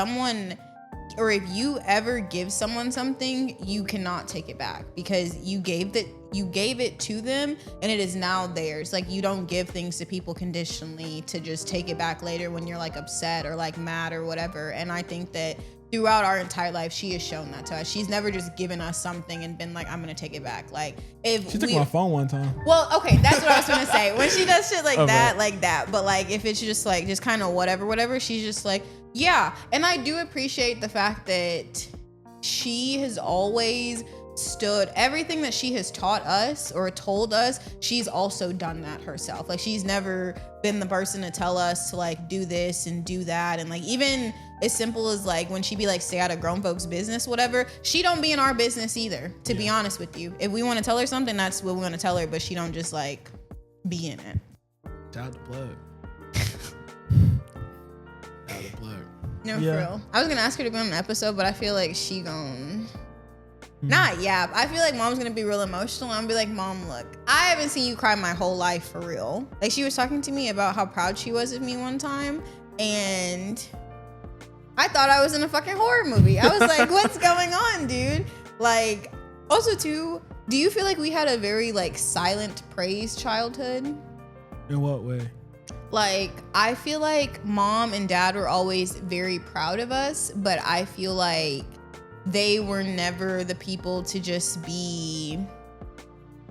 you ever give someone something, you cannot take it back, because you gave it to them and it is now theirs. Like you don't give things to people conditionally to just take it back later when you're like upset or like mad or whatever. And I think that throughout our entire life, she has shown that to us. She's never just given us something and been like, I'm gonna take it back. Like if she took my phone one time. Well, okay, that's what I was gonna say. When she does shit like that, like that. But like if it's just like just kind of whatever, she's just like, yeah. And I do appreciate the fact that she has always stood everything that she has taught us or told us. She's also done that herself. Like she's never been the person to tell us to like do this and do that. And like even as simple as like when she be like stay out of grown folks' business, whatever, she don't be in our business either, to be honest with you. If we want to tell her something, that's what we want to tell her, but she don't just like be in it. Shout out the plug. Shout out the plug. No, for real. I was gonna ask her to be on an episode, but I feel like she gon' not yap. I feel like mom's gonna be real emotional. I'm gonna be like, Mom, look, I haven't seen you cry my whole life for real. Like she was talking to me about how proud she was of me one time, and I thought I was in a fucking horror movie. I was like, what's going on, dude? Like, also too, do you feel like we had a very like silent praise childhood? In what way? Like, I feel like mom and dad were always very proud of us, but I feel like they were never the people to just be,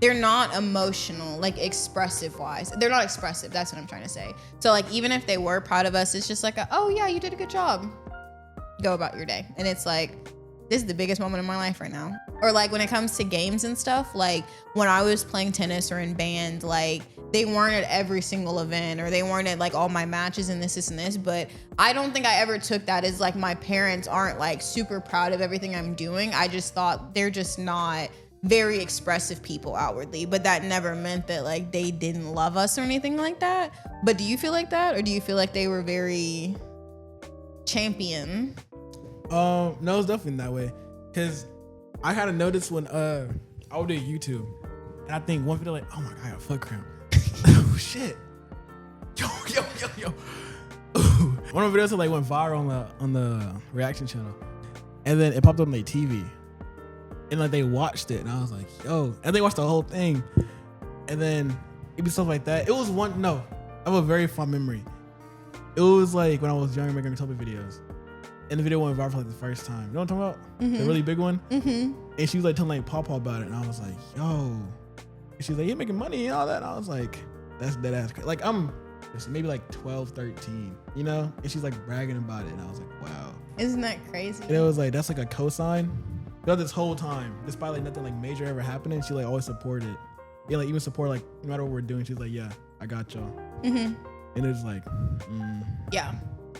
they're not emotional, like expressive wise. They're not expressive. That's what I'm trying to say. So like, even if they were proud of us, it's just like, oh yeah, you did a good job. Go about your day. And it's like, this is the biggest moment of my life right now. Or like when it comes to games and stuff, like when I was playing tennis or in band, like they weren't at every single event or they weren't at like all my matches and this and this, but I don't think I ever took that as like my parents aren't like super proud of everything I'm doing. I just thought they're just not very expressive people outwardly, but that never meant that like they didn't love us or anything like that. But do you feel like that, or do you feel like they were very champion? No, it's definitely that way. Cause I kind of noticed when I would do YouTube, and I think one video like, oh my god, I got foot cramp. Oh shit. Yo. One of the videos like went viral on the reaction channel, and then it popped up on their TV, and like they watched it, and I was like, yo, and they watched the whole thing, and then it'd be stuff like that. It was I have a very fond memory. It was like when I was younger making Topic videos. And the video went viral for like the first time. You know what I'm talking about? Mm-hmm. The really big one? Mm-hmm. And she was like telling like Pawpaw about it. And I was like, yo. And she was like, you're making money and all that. And I was like, that's dead ass crazy. Like I'm maybe like 12, 13, you know? And she's like bragging about it. And I was like, wow. Isn't that crazy? And it was like, that's like a cosign. You know, this whole time, despite like nothing like major ever happening, she like always supported. Yeah, like even support like no matter what we're doing, she's like, yeah, I got y'all. Mm-hmm. And it was like, yeah.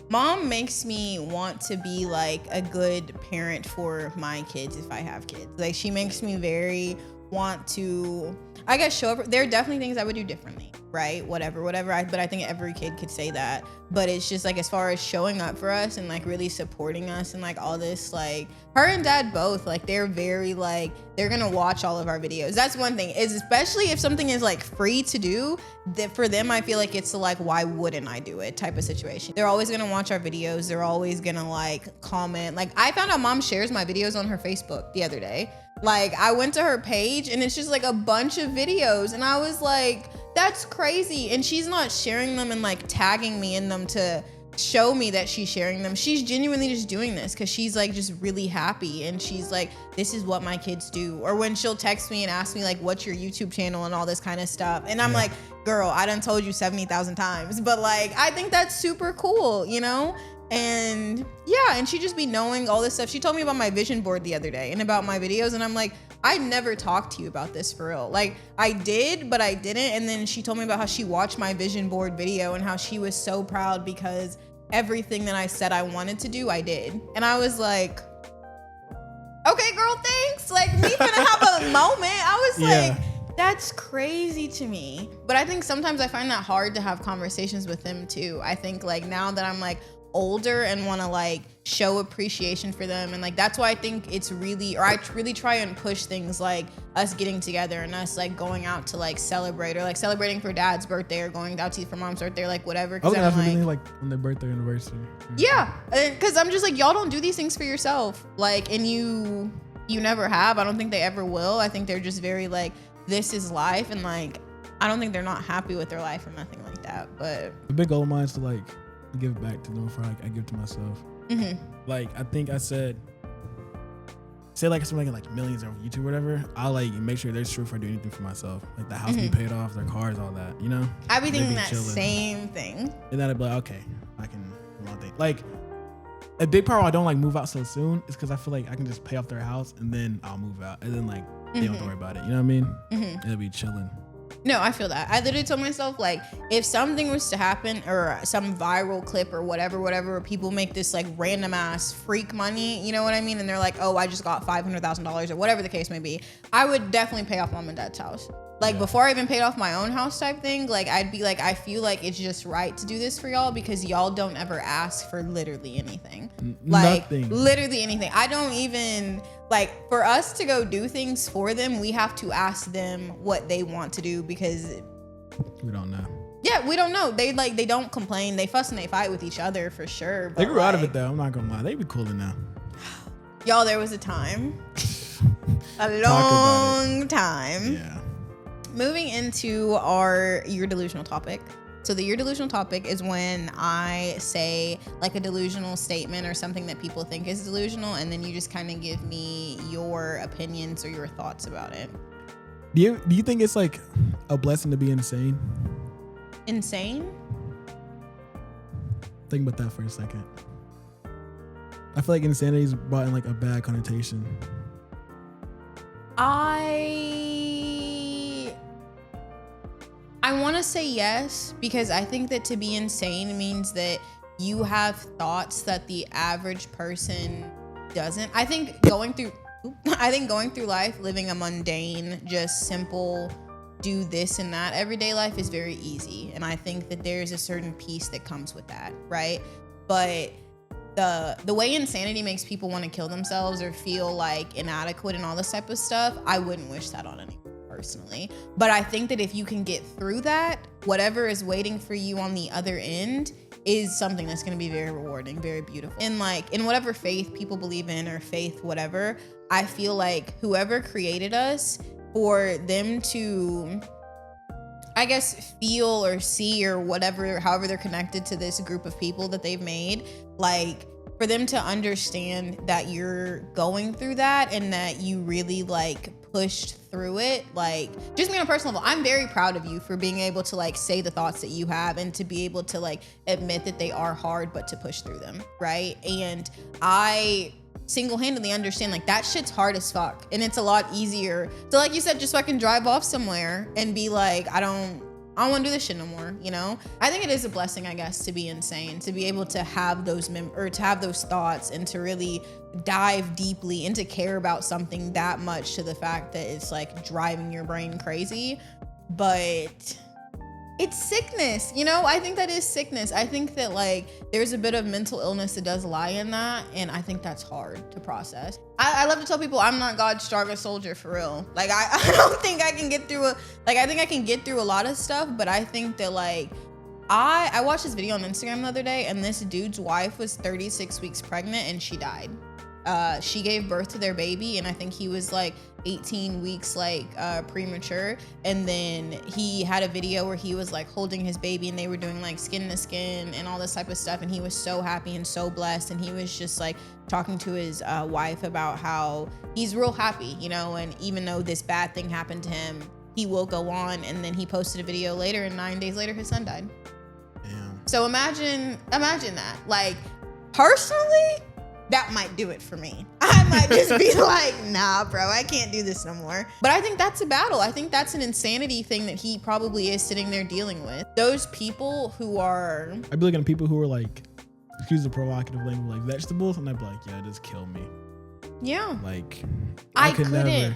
Mom makes me want to be like a good parent for my kids if I have kids. Like she makes me very want to, I guess, show up. There are definitely things I would do differently, right? Whatever. But I think every kid could say that. But it's just like as far as showing up for us and like really supporting us and like all this, like her and dad both, like they're very like, they're gonna watch all of our videos. That's one thing, is especially if something is like free to do, that for them I feel like it's like, why wouldn't I do it type of situation. They're always gonna watch our videos. They're always gonna like comment. Like I found out mom shares my videos on her Facebook the other day. Like I went to her page and it's just like a bunch of videos and I was like, that's crazy. And she's not sharing them and like tagging me in them to show me that she's sharing them. She's genuinely just doing this because she's like just really happy and she's like, this is what my kids do. Or when she'll text me and ask me like, what's your YouTube channel and all this kind of stuff. And I'm like, girl, I done told you 70,000 times. But like, I think that's super cool, you know? And yeah, and she just be knowing all this stuff. She told me about my vision board the other day and about my videos. And I'm like, I never talked to you about this for real. Like I did, but I didn't. And then she told me about how she watched my vision board video and how she was so proud because everything that I said I wanted to do, I did. And I was like, okay, girl, thanks. Like me finna have a moment. I was like, that's crazy to me. But I think sometimes I find that hard to have conversations with them too. I think like now that I'm like older and want to like show appreciation for them, and like that's why I think it's really, or I really try and push things like us getting together and us like going out to like celebrate, or like celebrating for dad's birthday or going out to eat for mom's birthday, or like whatever. I was gonna ask like on their birthday anniversary. Yeah, because I'm just like, y'all don't do these things for yourself, like, and you never have. I don't think they ever will. I think they're just very like, this is life, and like I don't think they're not happy with their life or nothing like that. But the big goal of mine is to like give back to them before I give to myself. Mm-hmm. Like I think I said like if somebody like millions on YouTube or whatever, I'll like make sure they're sure if I do anything for myself, like the house be paid off, their cars, all that, you know. I be thinking that chilling. Same thing. And then I'd be like, okay, I can want things. Like a big part why I don't like move out so soon is because I feel like I can just pay off their house and then I'll move out and then like they don't have to worry about it. You know what I mean? It'll be chilling. No, I feel that. I literally told myself, like, if something was to happen or some viral clip or whatever, where people make this like random ass freak money, you know what I mean? And they're like, oh, I just got $500,000 or whatever the case may be. I would definitely pay off mom and dad's house. Like before I even paid off my own house type thing, like I'd be like, I feel like it's just right to do this for y'all because y'all don't ever ask for literally anything. Like Nothing. Literally anything. I don't even like for us to go do things for them, we have to ask them what they want to do because we don't know. Yeah, we don't know. They don't complain. They fuss and they fight with each other for sure. But they grew out of it though. I'm not gonna lie. They be cooler now. Y'all, there was a time. A long time. Yeah. Moving into your delusional topic. So your delusional topic is when I say like a delusional statement or something that people think is delusional, and then you just kind of give me your opinions or your thoughts about it. Do you think it's like a blessing to be insane? Insane? Think about that for a second. I feel like insanity is brought in like a bad connotation. I want to say yes, because I think that to be insane means that you have thoughts that the average person doesn't. I think going through life, living a mundane, just simple, do this and that everyday life is very easy. And I think that there's a certain peace that comes with that, right? But the way insanity makes people want to kill themselves or feel like inadequate and all this type of stuff, I wouldn't wish that on anyone personally. But I think that if you can get through that, whatever is waiting for you on the other end is something that's going to be very rewarding, very beautiful. And like in whatever faith people believe in or faith, whatever, I feel like whoever created us, for them to, I guess, feel or see or whatever, however they're connected to this group of people that they've made, like for them to understand that you're going through that and that you really like pushed through it, like just me on a personal level, I'm very proud of you for being able to like say the thoughts that you have and to be able to like admit that they are hard but to push through them, right? And I single-handedly understand like that shit's hard as fuck, and it's a lot easier to, like you said, just fucking drive off somewhere and be like, I don't want to do this shit no more, you know? I think it is a blessing, I guess, to be insane, to be able to have those to have those thoughts and to really dive deeply and to care about something that much to the fact that it's like driving your brain crazy. But it's sickness, you know? I think that is sickness. I think that like there's a bit of mental illness that does lie in that, and I think that's hard to process. I love to tell people I'm not God's strongest soldier, for real. Like I don't think I can get through I think I can get through a lot of stuff, but I think that like I watched this video on Instagram the other day, and this dude's wife was 36 weeks pregnant and she died. She gave birth to their baby, and I think he was like 18 weeks like premature, and then he had a video where he was like holding his baby and they were doing like skin to skin and all this type of stuff, and he was so happy and so blessed, and he was just like talking to his wife about how he's real happy, you know, and even though this bad thing happened to him, he will go on. And then he posted a video later, and 9 days later his son died. Damn. So imagine that. Like personally, that might do it for me. I might just be like, nah, bro, I can't do this no more. But I think that's a battle. I think that's an insanity thing that he probably is sitting there dealing with. Those people who are... I'd be looking at people who are like, excuse the provocative language, like vegetables, and I'd be like, yeah, just kill me. Yeah. Like, I couldn't. Insanity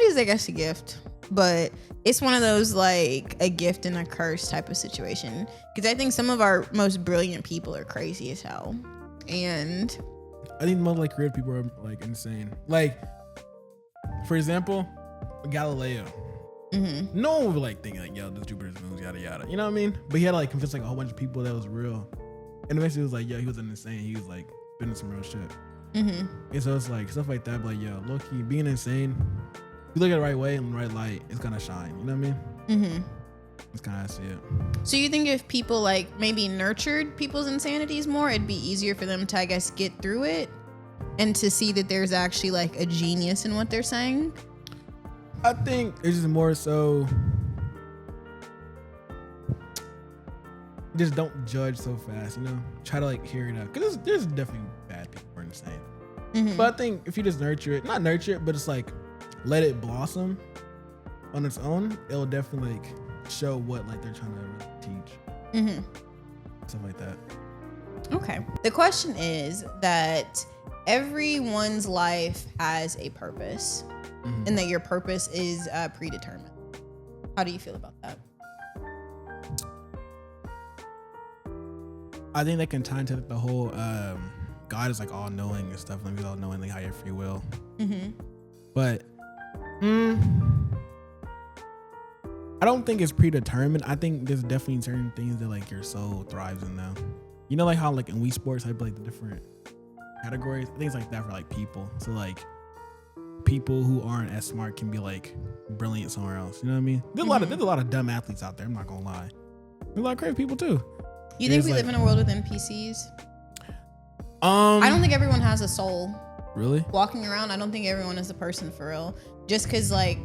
is, I guess, a gift. But it's one of those like a gift and a curse type of situation. Because I think some of our most brilliant people are crazy as hell. And I think most like creative people are like insane. Like, for example, Galileo. Mm-hmm. No one would like thinking like, yo, this Jupiter's moons, yada yada. You know what I mean? But he had to like convince like a whole bunch of people that was real. And eventually it was like, yo, he wasn't insane. He was like doing some real shit. Mm-hmm. And so it's like stuff like that. But like, yo, low key, being insane, if you look at it the right way and the right light, it's gonna shine. You know what I mean? Mm-hmm. It's kind of how I see it. So you think if people like maybe nurtured people's insanities more, it'd be easier for them to, I guess, get through it and to see that there's actually like a genius in what they're saying? I think it's just more so just don't judge so fast, you know? Try to like hear it out. Because there's definitely bad people who are insane. But I think if you just not nurture it, but it's like let it blossom on its own, it'll definitely like show what like they're trying to really teach. Stuff like that. Okay. The question is that everyone's life has a purpose and that your purpose is predetermined. How do you feel about that? I think that can tie into the whole God is like all knowing and stuff, and he's all knowing like how your free will. But I don't think it's predetermined. I think there's definitely certain things that like your soul thrives in now. You know, like how like in Wii Sports, I play like the different categories, things like that for like people. So like people who aren't as smart can be like brilliant somewhere else. You know what I mean? There's a lot of dumb athletes out there. I'm not gonna lie. There's a lot of crazy people too. You think we live in a world with NPCs? I don't think everyone has a soul. Really? Walking around, I don't think everyone is a person for real. Just because like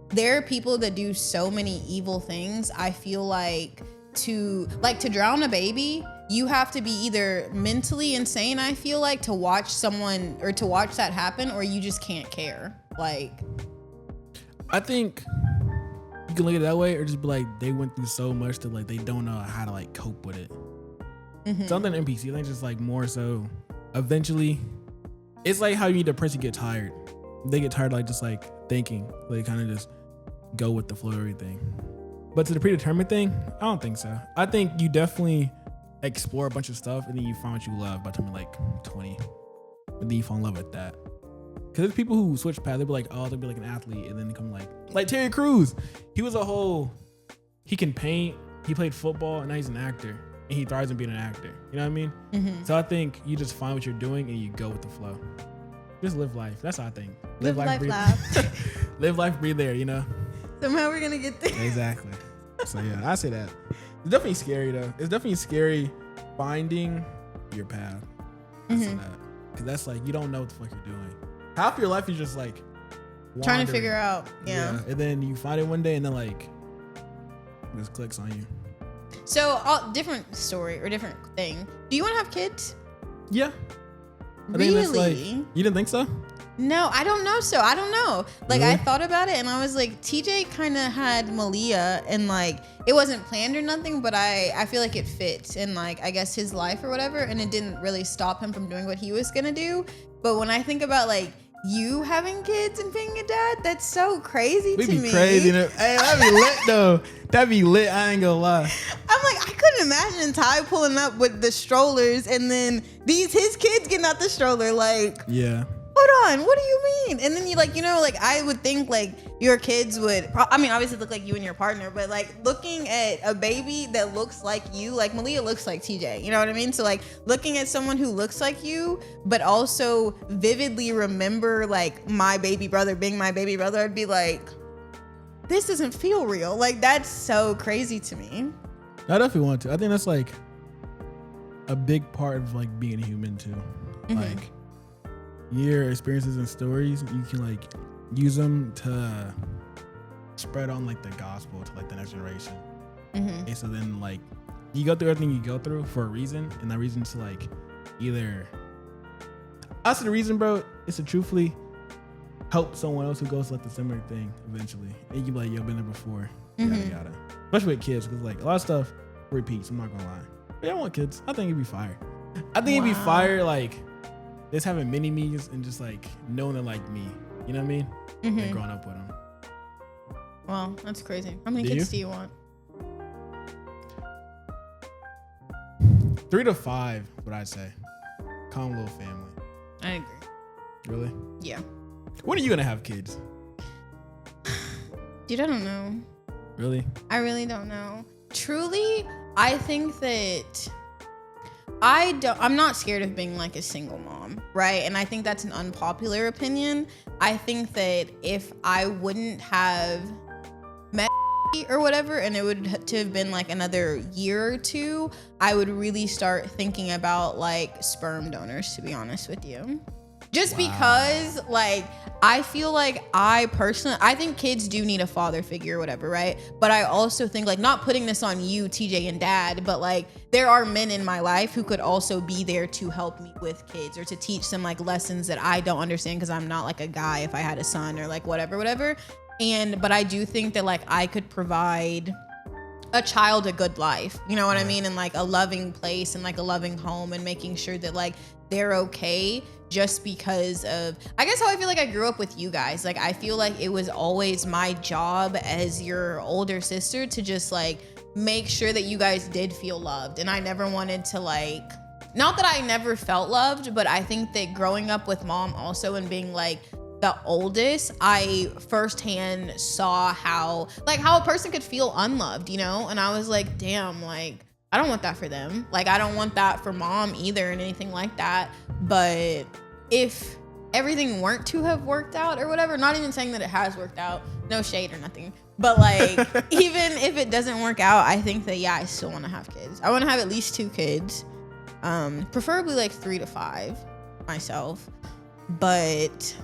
there are people that do so many evil things. I feel like to drown a baby, you have to be either mentally insane, I feel like, to watch someone or to watch that happen, or you just can't care. Like, I think you can look at it that way, or just be like they went through so much that like they don't know how to like cope with it. Something NPC, I think just like more so eventually it's like how you need a person get tired. They get tired like just like thinking. They kind of just go with the flow of everything. But to the predetermined thing, I don't think so. I think you definitely explore a bunch of stuff and then you find what you love by the time you're like 20. And then you fall in love with that. Because there's people who switch paths, they'll be like, oh, they'll be like an athlete, and then they come like Terry Crews. He can paint, he played football, and now he's an actor. And he thrives in being an actor. You know what I mean? So I think you just find what you're doing and you go with the flow. Just live life. That's how I think. Live life, breathe. Live life, breathe there, you know? Somehow we're going to get there. Exactly. So yeah, I say that. It's definitely scary though. It's definitely scary finding your path. Because that's like, you don't know what the fuck you're doing. Half your life is just like trying to figure out. Yeah. And then you find it one day and then like, it just clicks on you. So, different story or different thing. Do you want to have kids? Yeah. Really? You didn't think so? No, I don't know. I don't know. Like, really? I thought about it and I was like, TJ kind of had Malia and like, it wasn't planned or nothing, but I feel like it fits in like, I guess his life or whatever. And it didn't really stop him from doing what he was going to do. But when I think about like, you having kids and being a dad, that's so crazy to me. We be crazy. Hey, that'd be lit though. That'd be lit. I ain't gonna lie. I'm like, I couldn't imagine Ty pulling up with the strollers and then his kids getting out the stroller. Like, yeah. Hold on, what do you mean? And then you like, you know, like I would think like your kids would, obviously look like you and your partner, but like looking at a baby that looks like you, like Malia looks like TJ, you know what I mean? So like looking at someone who looks like you, but also vividly remember like my baby brother being my baby brother, I'd be like, this doesn't feel real. Like that's so crazy to me. I definitely want to. I think that's like a big part of like being a human too. Like your experiences and stories, you can like use them to spread on like the gospel to like the next generation. And so then like you go through everything you go through for a reason, and that reason to like either us the reason, bro, is to truthfully help someone else who goes to like the similar thing eventually. And you can be like, yo, been there before. Yada yada. Especially with kids, because like a lot of stuff repeats, I'm not gonna lie. But yeah, I want kids. I think it'd be fire. I think it'd be fire like just having mini me's and just like knowing they're like me. You know what I mean? And growing up with them. Wow, that's crazy. How many kids do you want? 3 to 5, what I'd say. Calm little family. I agree. Really? Yeah. When are you gonna have kids? Dude, I don't know. Really? I really don't know. Truly, I think that I'm not scared of being like a single mom, right? And I think that's an unpopular opinion. I think that if I wouldn't have met or whatever, and it would to have been like another year or two, I would really start thinking about like sperm donors, to be honest with you. Just because, like, I feel like I think kids do need a father figure or whatever, right? But I also think, like, not putting this on you, TJ and Dad, but like there are men in my life who could also be there to help me with kids or to teach them like lessons that I don't understand because I'm not like a guy if I had a son or like whatever. But I do think that like I could provide a child a good life, you know what I mean? And like a loving place and like a loving home and making sure that like they're okay just because of, I guess, how I feel like I grew up with you guys. Like, I feel like it was always my job as your older sister to just like make sure that you guys did feel loved. And I never wanted to like, not that I never felt loved, but I think that growing up with mom also and being like the oldest, I firsthand saw how a person could feel unloved, you know? And I was like, damn, like, I don't want that for them. Like, I don't want that for mom either and anything like that. But if everything weren't to have worked out or whatever, not even saying that it has worked out, no shade or nothing. But like, even if it doesn't work out, I think that, yeah, I still want to have kids. I want to have at least 2 kids, preferably like 3 to 5 myself. But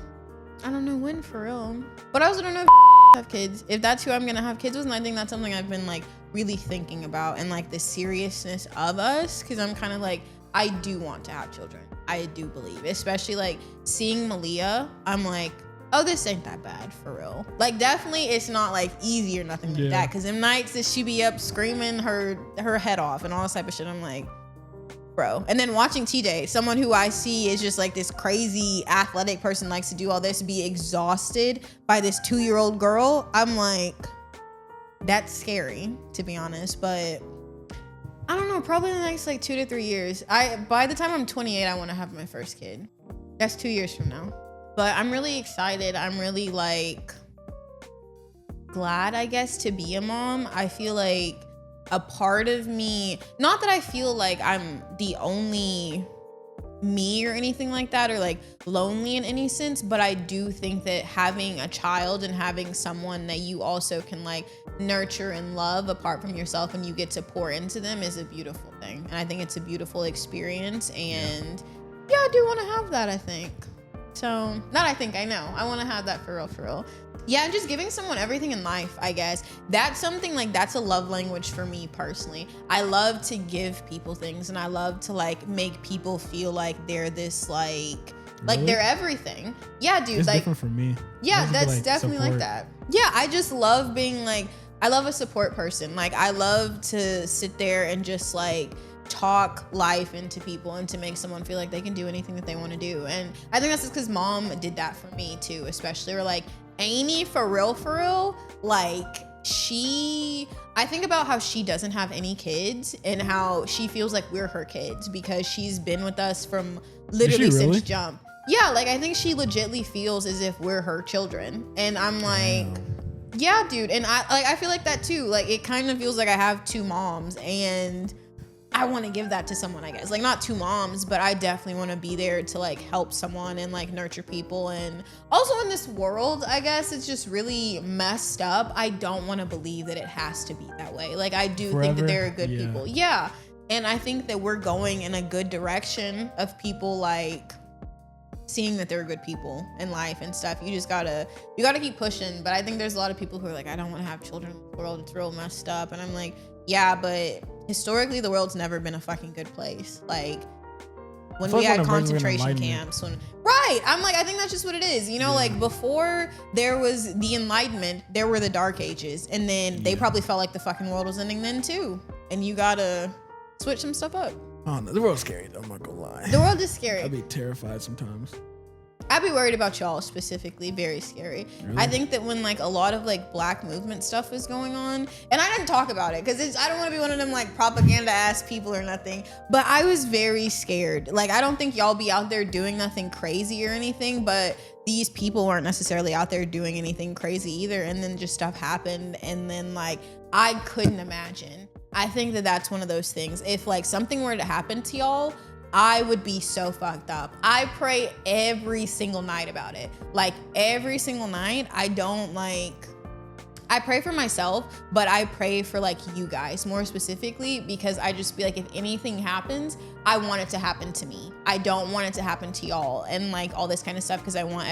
I don't know when for real. But I also don't know if I have kids. If that's who I'm going to have kids with. And I think that's something I've been like really thinking about and like the seriousness of us. Cause I'm kind of like, I do want to have children. I do believe, especially like seeing Malia, I'm like, oh, this ain't that bad for real. Like, definitely it's not like easy or nothing like that. Cause them nights that she be up screaming her head off and all this type of shit, I'm like, bro. And then watching TJ, someone who I see is just like this crazy athletic person, likes to do all this, be exhausted by this 2-year-old girl. I'm like, that's scary, to be honest. But I don't know, probably in the next like 2 to 3 years. By the time I'm 28, I want to have my first kid. That's 2 years from now. But I'm really excited. I'm really like glad, I guess, to be a mom. I feel like a part of me, not that I feel like I'm the only me or anything like that, or like lonely in any sense, but I do think that having a child and having someone that you also can like nurture and love apart from yourself and you get to pour into them is a beautiful thing. And I think it's a beautiful experience. And yeah, I do want to have that, I think. So, not I think, I know. I want to have that for real. Yeah, just giving someone everything in life, I guess. That's something like, that's a love language for me personally. I love to give people things and I love to like make people feel like they're this like they're everything. Yeah, dude. It's like different for me. Yeah, that's like definitely support. like that. Yeah, I just love being like, I love a support person. Like, I love to sit there and just like talk life into people and to make someone feel like they can do anything that they want to do. And I think that's just because mom did that for me too, especially. Or like Amy, for real, like I think about how she doesn't have any kids and how she feels like we're her kids because she's been with us from literally since jump. Yeah, like I think she legitly feels as if we're her children. And I'm like, yeah, dude. And I feel like that too. Like, it kind of feels like I have 2 moms and I want to give that to someone, I guess. Like, not 2 moms, but I definitely want to be there to like help someone and like nurture people. And also in this world, I guess it's just really messed up. I don't want to believe that it has to be that way. Like, I do think that there are good people. Yeah. And I think that we're going in a good direction of people like seeing that there are good people in life and stuff. You gotta keep pushing. But I think there's a lot of people who are like, I don't want to have children in the world. It's real messed up. And I'm like, yeah, but historically the world's never been a fucking good place. Like, when we had concentration camps, I'm like, I think that's just what it is. You know, like before there was the Enlightenment, there were the Dark Ages, and then they probably felt like the fucking world was ending then too. And you gotta switch some stuff up. Oh no, the world's scary though, I'm not gonna lie. The world is scary. I'd be terrified sometimes. I'd be worried about y'all specifically. Very scary. Really? I think that when like a lot of like black movement stuff was going on, and I didn't talk about it because I don't want to be one of them like propaganda ass people or nothing, but I was very scared. Like, I don't think y'all be out there doing nothing crazy or anything, but these people weren't necessarily out there doing anything crazy either. And then just stuff happened. And then like, I couldn't imagine. I think that that's one of those things. If like something were to happen to y'all, I would be so fucked up. I pray every single night about it. Like, every single night. I don't like, I pray for myself, but I pray for like you guys more specifically, because I just be like, if anything happens, I want it to happen to me. I don't want it to happen to y'all and like all this kind of stuff, because I want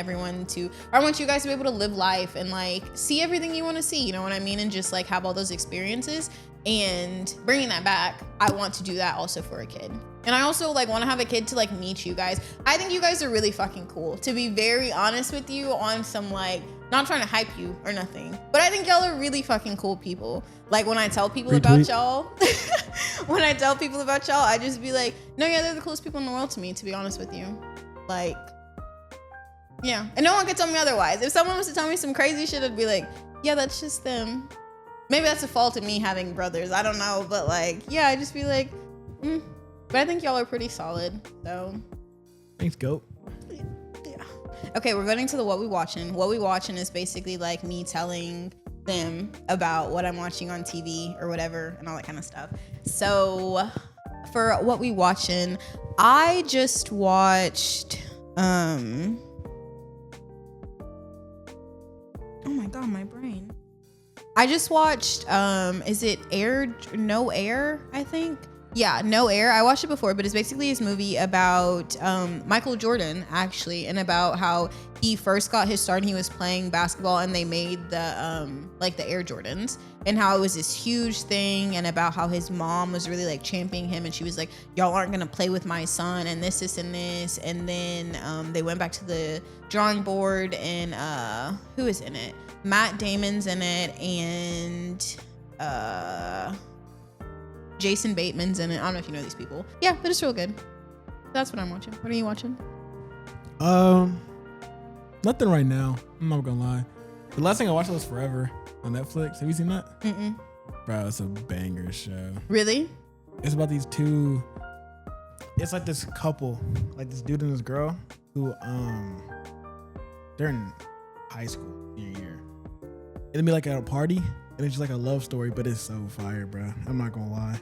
you guys to be able to live life and like see everything you want to see, you know what I mean? And just like have all those experiences. And bringing that back, I want to do that also for a kid. And I also like want to have a kid to like meet you guys. I think you guys are really fucking cool, to be very honest with you, on some like, not trying to hype you or nothing, but I think y'all are really fucking cool people. Like when I tell people about y'all, I just be like, no, yeah, they're the coolest people in the world to me, to be honest with you. Like, yeah. And no one could tell me otherwise. If someone was to tell me some crazy shit, I'd be like, yeah, that's just them. Maybe that's a fault of me having brothers. I don't know. But like, yeah, I just be like, But I think y'all are pretty solid. So thanks, goat. Yeah. Okay, we're getting to the what we watching. What we watching is basically like me telling them about what I'm watching on TV or whatever and all that kind of stuff. So for what we watching, I just watched oh my god, my brain. I just watched is it No Air, I think? Yeah, No Air. I watched it before, but it's basically this movie about Michael Jordan, actually, and about how he first got his start and he was playing basketball and they made the like the Air Jordans, and how it was this huge thing, and about how his mom was really like championing him, and she was like, y'all aren't gonna play with my son and this and this. And then they went back to the drawing board, and who is in it? Matt Damon's in it, and Jason Bateman's in it. I don't know if you know these people. Yeah, but it's real good. That's what I'm watching. What are you watching? Nothing right now. I'm not gonna lie. The last thing I watched was Forever on Netflix. Have you seen that? Mm-mm. Bro, it's a banger show. Really? It's about these two. It's like this couple, like this dude and this girl who they're in high school senior year. It'll be like at a party, and it's just like a love story, but it's so fire, bro. I'm not gonna lie.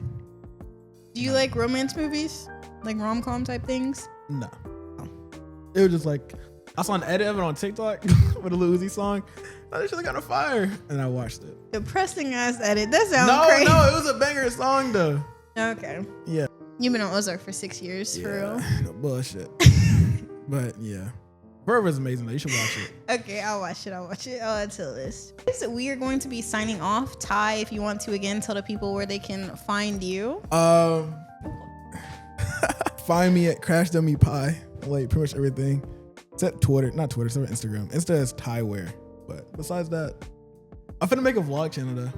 Do you like romance movies? Like rom-com type things? No. It was just like, I saw an edit of it on TikTok with a Lil Uzi song. I was just kind of fire, and I watched it. Depressing ass edit. That sounds crazy. No, it was a banger song though. Okay. Yeah. You've been on Ozark for 6 years, for real? No bullshit. But yeah. Forever is amazing though. You should watch it. Okay, I'll watch it. I'll add to the list. We are going to be signing off. Ty, if you want to again tell the people where they can find you. Find me at Crash Dummy Pie. Like pretty much everything. Except Twitter. Not Twitter, except Instagram. Insta is Wair. But besides that, I'm finna make a vlog channel though.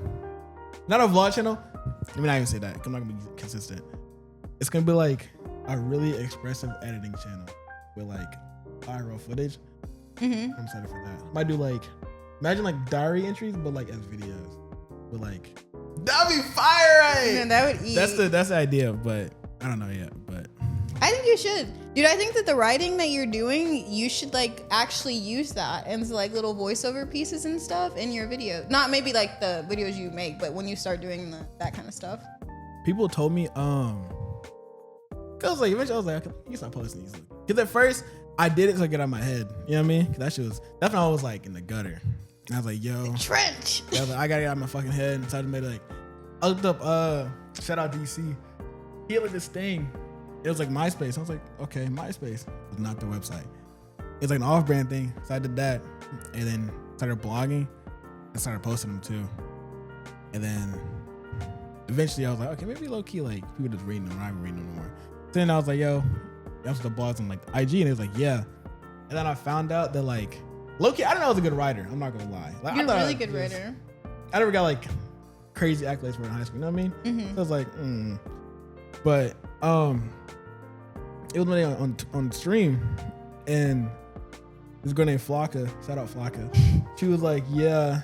Not a vlog channel. Let me not even say that. I'm not gonna be consistent. It's gonna be like a really expressive editing channel with like viral footage. I'm excited for that. Might do like, imagine like diary entries, but like as videos. But like, that'd be fire, right? Man, that would eat. That's the idea, but I don't know yet. But I think you should. Dude, I think that the writing that you're doing, you should like actually use that and like little voiceover pieces and stuff in your video. Not maybe like the videos you make, but when you start doing that kind of stuff. People told me, cause like eventually I was like, okay, you can start posting these. Cause at first I did it to get out of my head. You know what I mean? Cause that's when I was like in the gutter. And I was like, yo. The trench. I was like, I gotta get out of my fucking head. And started to make like, I looked up, shout out DC. He had like this thing. It was like MySpace. I was like, okay, MySpace was not the website. It's like an off-brand thing. So I did that, and then started blogging and started posting them too. And then eventually I was like, okay, maybe low key like people just reading them. I'm not even reading them no more. So then I was like, yo, that's the blogs on like IG, and it was like, yeah. And then I found out that like low key, I didn't know I was a good writer. I'm not gonna lie. Like, You're a really good writer. I never got like crazy accolades for in high school. You know what I mean? So I was like, but it was one day on stream, and this girl named Flocka, shout out Flocka, she was like, yeah,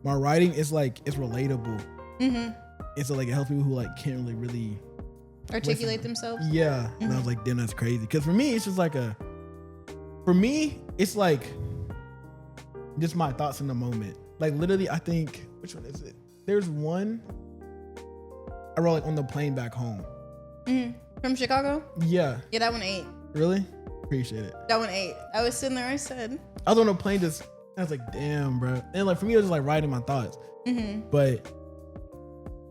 my writing is like, it's relatable. And so like it helps people who like can't really articulate themselves. Yeah. And I was like, damn, that's crazy. Because for me, it's just like it's like just my thoughts in the moment. Like literally, I think, which one is it? There's one I wrote like on the plane back home. From Chicago? Yeah. Yeah, that one ate. Really? Appreciate it. That one ate. I was sitting there, I said. I was on a plane just I was like, damn, bro. And like for me, it was just like writing my thoughts. But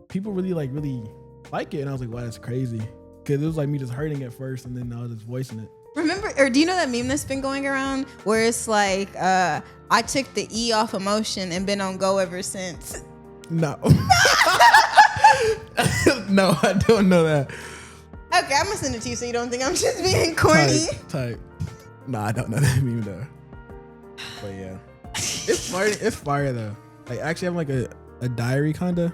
people really like it, and I was like, wow, that's crazy. Because it was like me just hurting at first, and then I was just voicing it. Remember, or do you know that meme that's been going around where it's like, I took the E off emotion and been on go ever since? No. No, I don't know that. Okay, I'm gonna send it to you so you don't think I'm just being corny. Type. Nah, I don't know that meme though. But yeah. It's fire though. Like actually having like a diary kinda.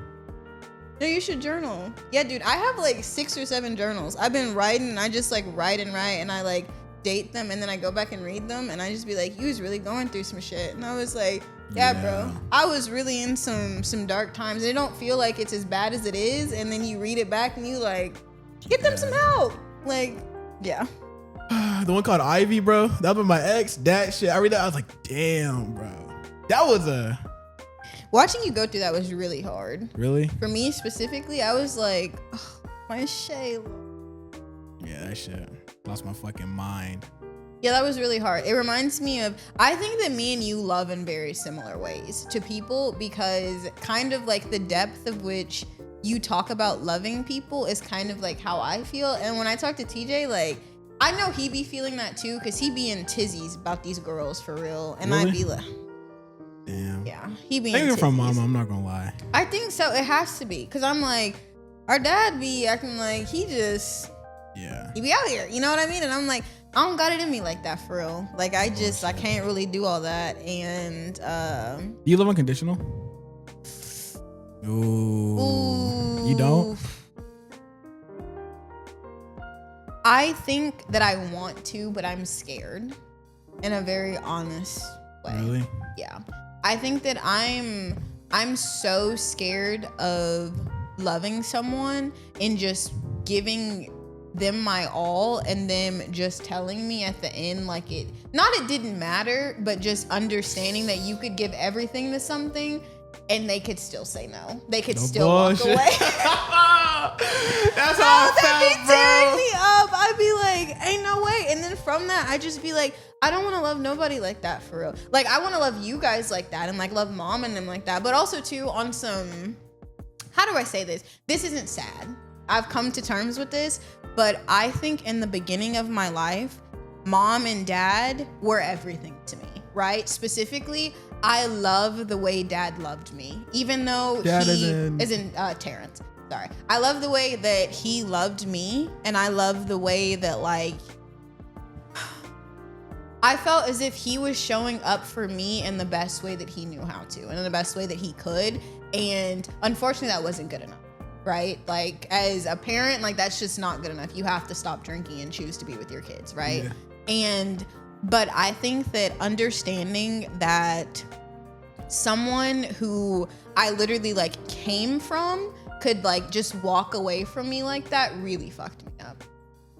No, you should journal. Yeah, dude, I have like 6 or 7 journals. I've been writing and I just like write and I like date them and then I go back and read them and I just be like, you was really going through some shit. And I was like, yeah, bro, I was really in some dark times. And it don't feel like it's as bad as it is. And then you read it back and you like, get them some help. Like, yeah. The one called Ivy, bro. That was my ex. That shit. I read that. I was like, damn, bro. That was Watching you go through that was really hard. Really? For me specifically, I was like, oh, my Shayla. Yeah, that shit. Lost my fucking mind. Yeah, that was really hard. It reminds me of, I think that me and you love in very similar ways to people because kind of like the depth of which you talk about loving people is kind of like how I feel. And when I talk to TJ, like, I know he be feeling that too because he be in tizzies about these girls for real. And really? I be like, damn. Yeah, he be maybe from mama, I'm not gonna lie. I think so. It has to be because I'm like, our dad be acting like he just, he be out here. You know what I mean? And I'm like, I don't got it in me like that for real. Like I can't really do all that. And do you live unconditional? Ooh. You don't? I think that I want to, but I'm scared in a very honest way. Really? Yeah. I think that I'm so scared of loving someone and just giving them my all and them just telling me at the end like it didn't matter, but just understanding that you could give everything to something and they could still say no. They could still walk away. That's how I felt, that'd be tearing me up. I'd be like, ain't no way. And then from that, I just be like, I don't want to love nobody like that for real. Like, I want to love you guys like that and like love mom and them like that. But also too on some, how do I say this? This isn't sad. I've come to terms with this, but I think in the beginning of my life, mom and dad were everything to me, right? Specifically, I love the way dad loved me, even though dad he isn't Terrence. Sorry. I love the way that he loved me, and I love the way that like I felt as if he was showing up for me in the best way that he knew how to and in the best way that he could. And unfortunately, that wasn't good enough, right? Like as a parent, like that's just not good enough. You have to stop drinking and choose to be with your kids, right? Yeah. But I think that understanding that someone who I literally like came from could like just walk away from me like that really fucked me up.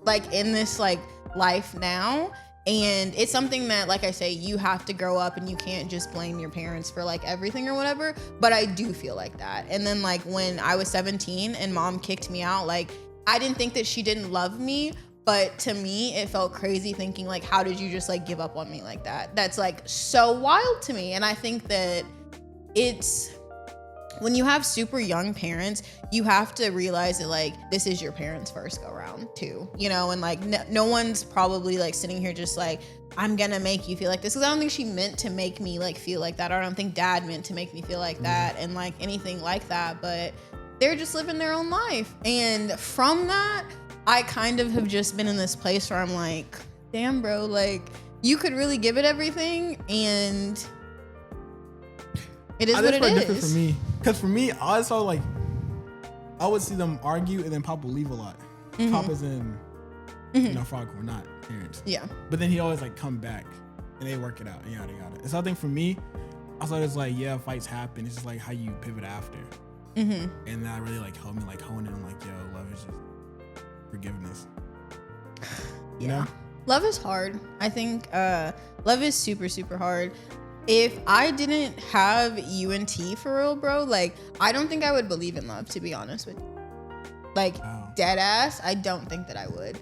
Like in this like life now. And it's something that, like I say, you have to grow up and you can't just blame your parents for like everything or whatever. But I do feel like that. And then like when I was 17 and mom kicked me out, like I didn't think that she didn't love me. But to me, it felt crazy thinking like, how did you just like give up on me like that? That's like so wild to me. And I think that it's, when you have super young parents, you have to realize that like this is your parents' first go round too, you know, and like no one's probably like sitting here just like, I'm gonna make you feel like this, because I don't think she meant to make me like feel like that, or I don't think dad meant to make me feel like that and like anything like that, but they're just living their own life. And from that, I kind of have just been in this place where I'm like, damn bro, like you could really give it everything and it is what it is. Different for me. Because for me, I saw like, I would see them argue and then Papa would leave a lot. Mm-hmm. Papa's in, you know, Foghorn, not parents. Yeah. But then he always like come back and they work it out and yada yada. And so I think for me, I thought it's like, yeah, fights happen. It's just like how you pivot after. Mm-hmm. And that really like helped me like hone in on like, yo, love is just forgiveness. You know? Love is hard. I think love is super, super hard. If I didn't have you and T for real, bro, like, I don't think I would believe in love, to be honest with you. Like, dead ass, I don't think that I would.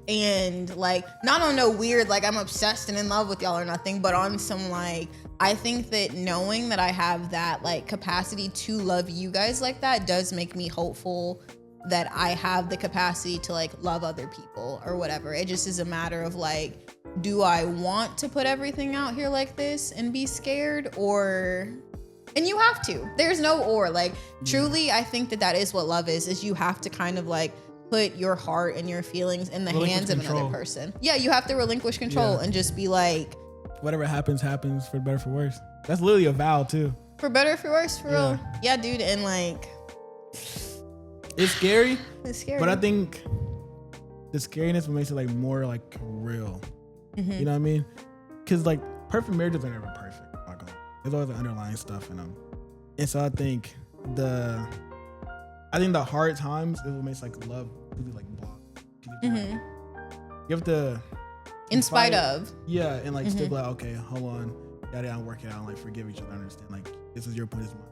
And like, not on no weird, like I'm obsessed and in love with y'all or nothing, but on some like, I think that knowing that I have that like capacity to love you guys like that does make me hopeful that I have the capacity to like love other people or whatever. It just is a matter of like, do I want to put everything out here like this and be scared, or, and you have to, there's no or, like truly I think that is what love is you have to kind of like put your heart and your feelings in the hands of another person. Yeah, you have to relinquish control and just be like, whatever happens, happens, for better, for worse. That's literally a vow too. For better, for worse, for real. Yeah, dude, and like, it's scary. It's scary. But I think the scariness makes it like more like real. Mm-hmm. You know what I mean? Because like perfect marriages are never perfect. There's always the underlying stuff in them. And so I think the hard times is what makes like love really like block. Mm-hmm. You have to, in spite of. Yeah, and like still be like, okay, hold on, yada yada, work it out, and like forgive each other, understand like this is your point, this is mine.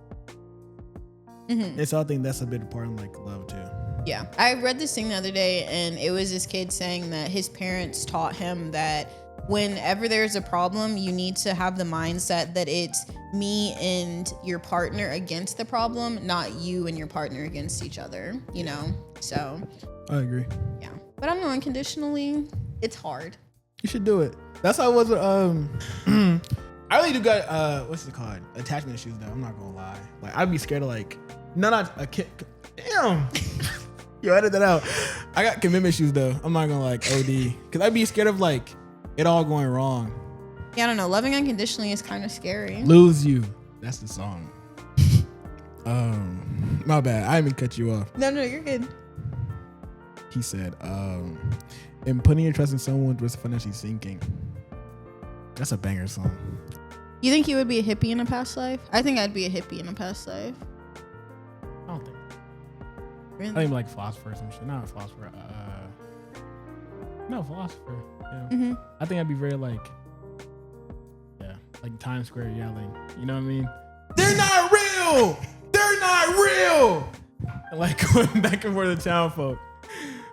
Mm-hmm. And so I think that's a big part of like love too. Yeah, I read this thing the other day, and it was this kid saying that his parents taught him that whenever there's a problem, you need to have the mindset that it's me and your partner against the problem, not you and your partner against each other, you know? So I agree. Yeah. But I don't know, unconditionally, it's hard. You should do it. That's how it was with, I really do got, what's it called? Attachment issues though, I'm not gonna lie. Like, I'd be scared of like, not a kid, damn. Yo, edit that out. I got commitment issues though. I'm not gonna like OD. Cause I'd be scared of like, it all going wrong. Yeah, I don't know. Loving unconditionally is kind of scary. Lose you. That's the song. My bad. I didn't mean to cut you off. No, you're good. He said, and putting your trust in someone was financially sinking. That's a banger song. You think you would be a hippie in a past life? I think I'd be a hippie in a past life. I don't think. Really? I think like philosopher or some shit. Not a philosopher. No, philosopher. Yeah. Mm-hmm. I think I'd be very like Times Square yelling. You know what I mean? They're not real. They're not real. And like going back and forth to town folk.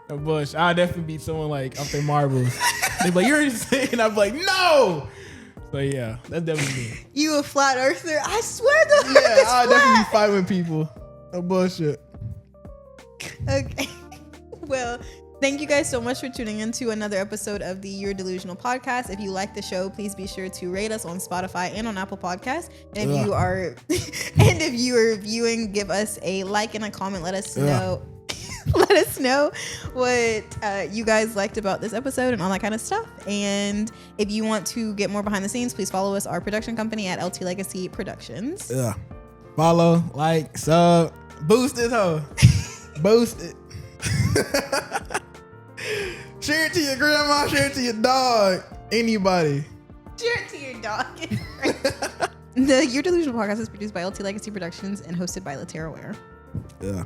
A bush. I'd definitely beat someone like off their marbles. They'd be like, "You're insane." And I'd be like, "No." So yeah, that's definitely me. You a flat earther? I swear the earth is I'd flat. definitely be fighting with people. No bullshit. Okay. Well, thank you guys so much for tuning in to another episode of the You're Delusional podcast. If you like the show, please be sure to rate us on Spotify and on Apple Podcasts. And if you are viewing, give us a like and a comment. Let us know. Let us know what you guys liked about this episode and all that kind of stuff. And if you want to get more behind the scenes, please follow us, our production company at LT Legacy Productions. Yeah. Follow, like, sub, boost it, ho. Boost it. Share it to your grandma, share it to your dog, anybody. Share it to your dog. The Your Delusional podcast is produced by LT Legacy Productions and hosted by LaTerra Wair. Yeah.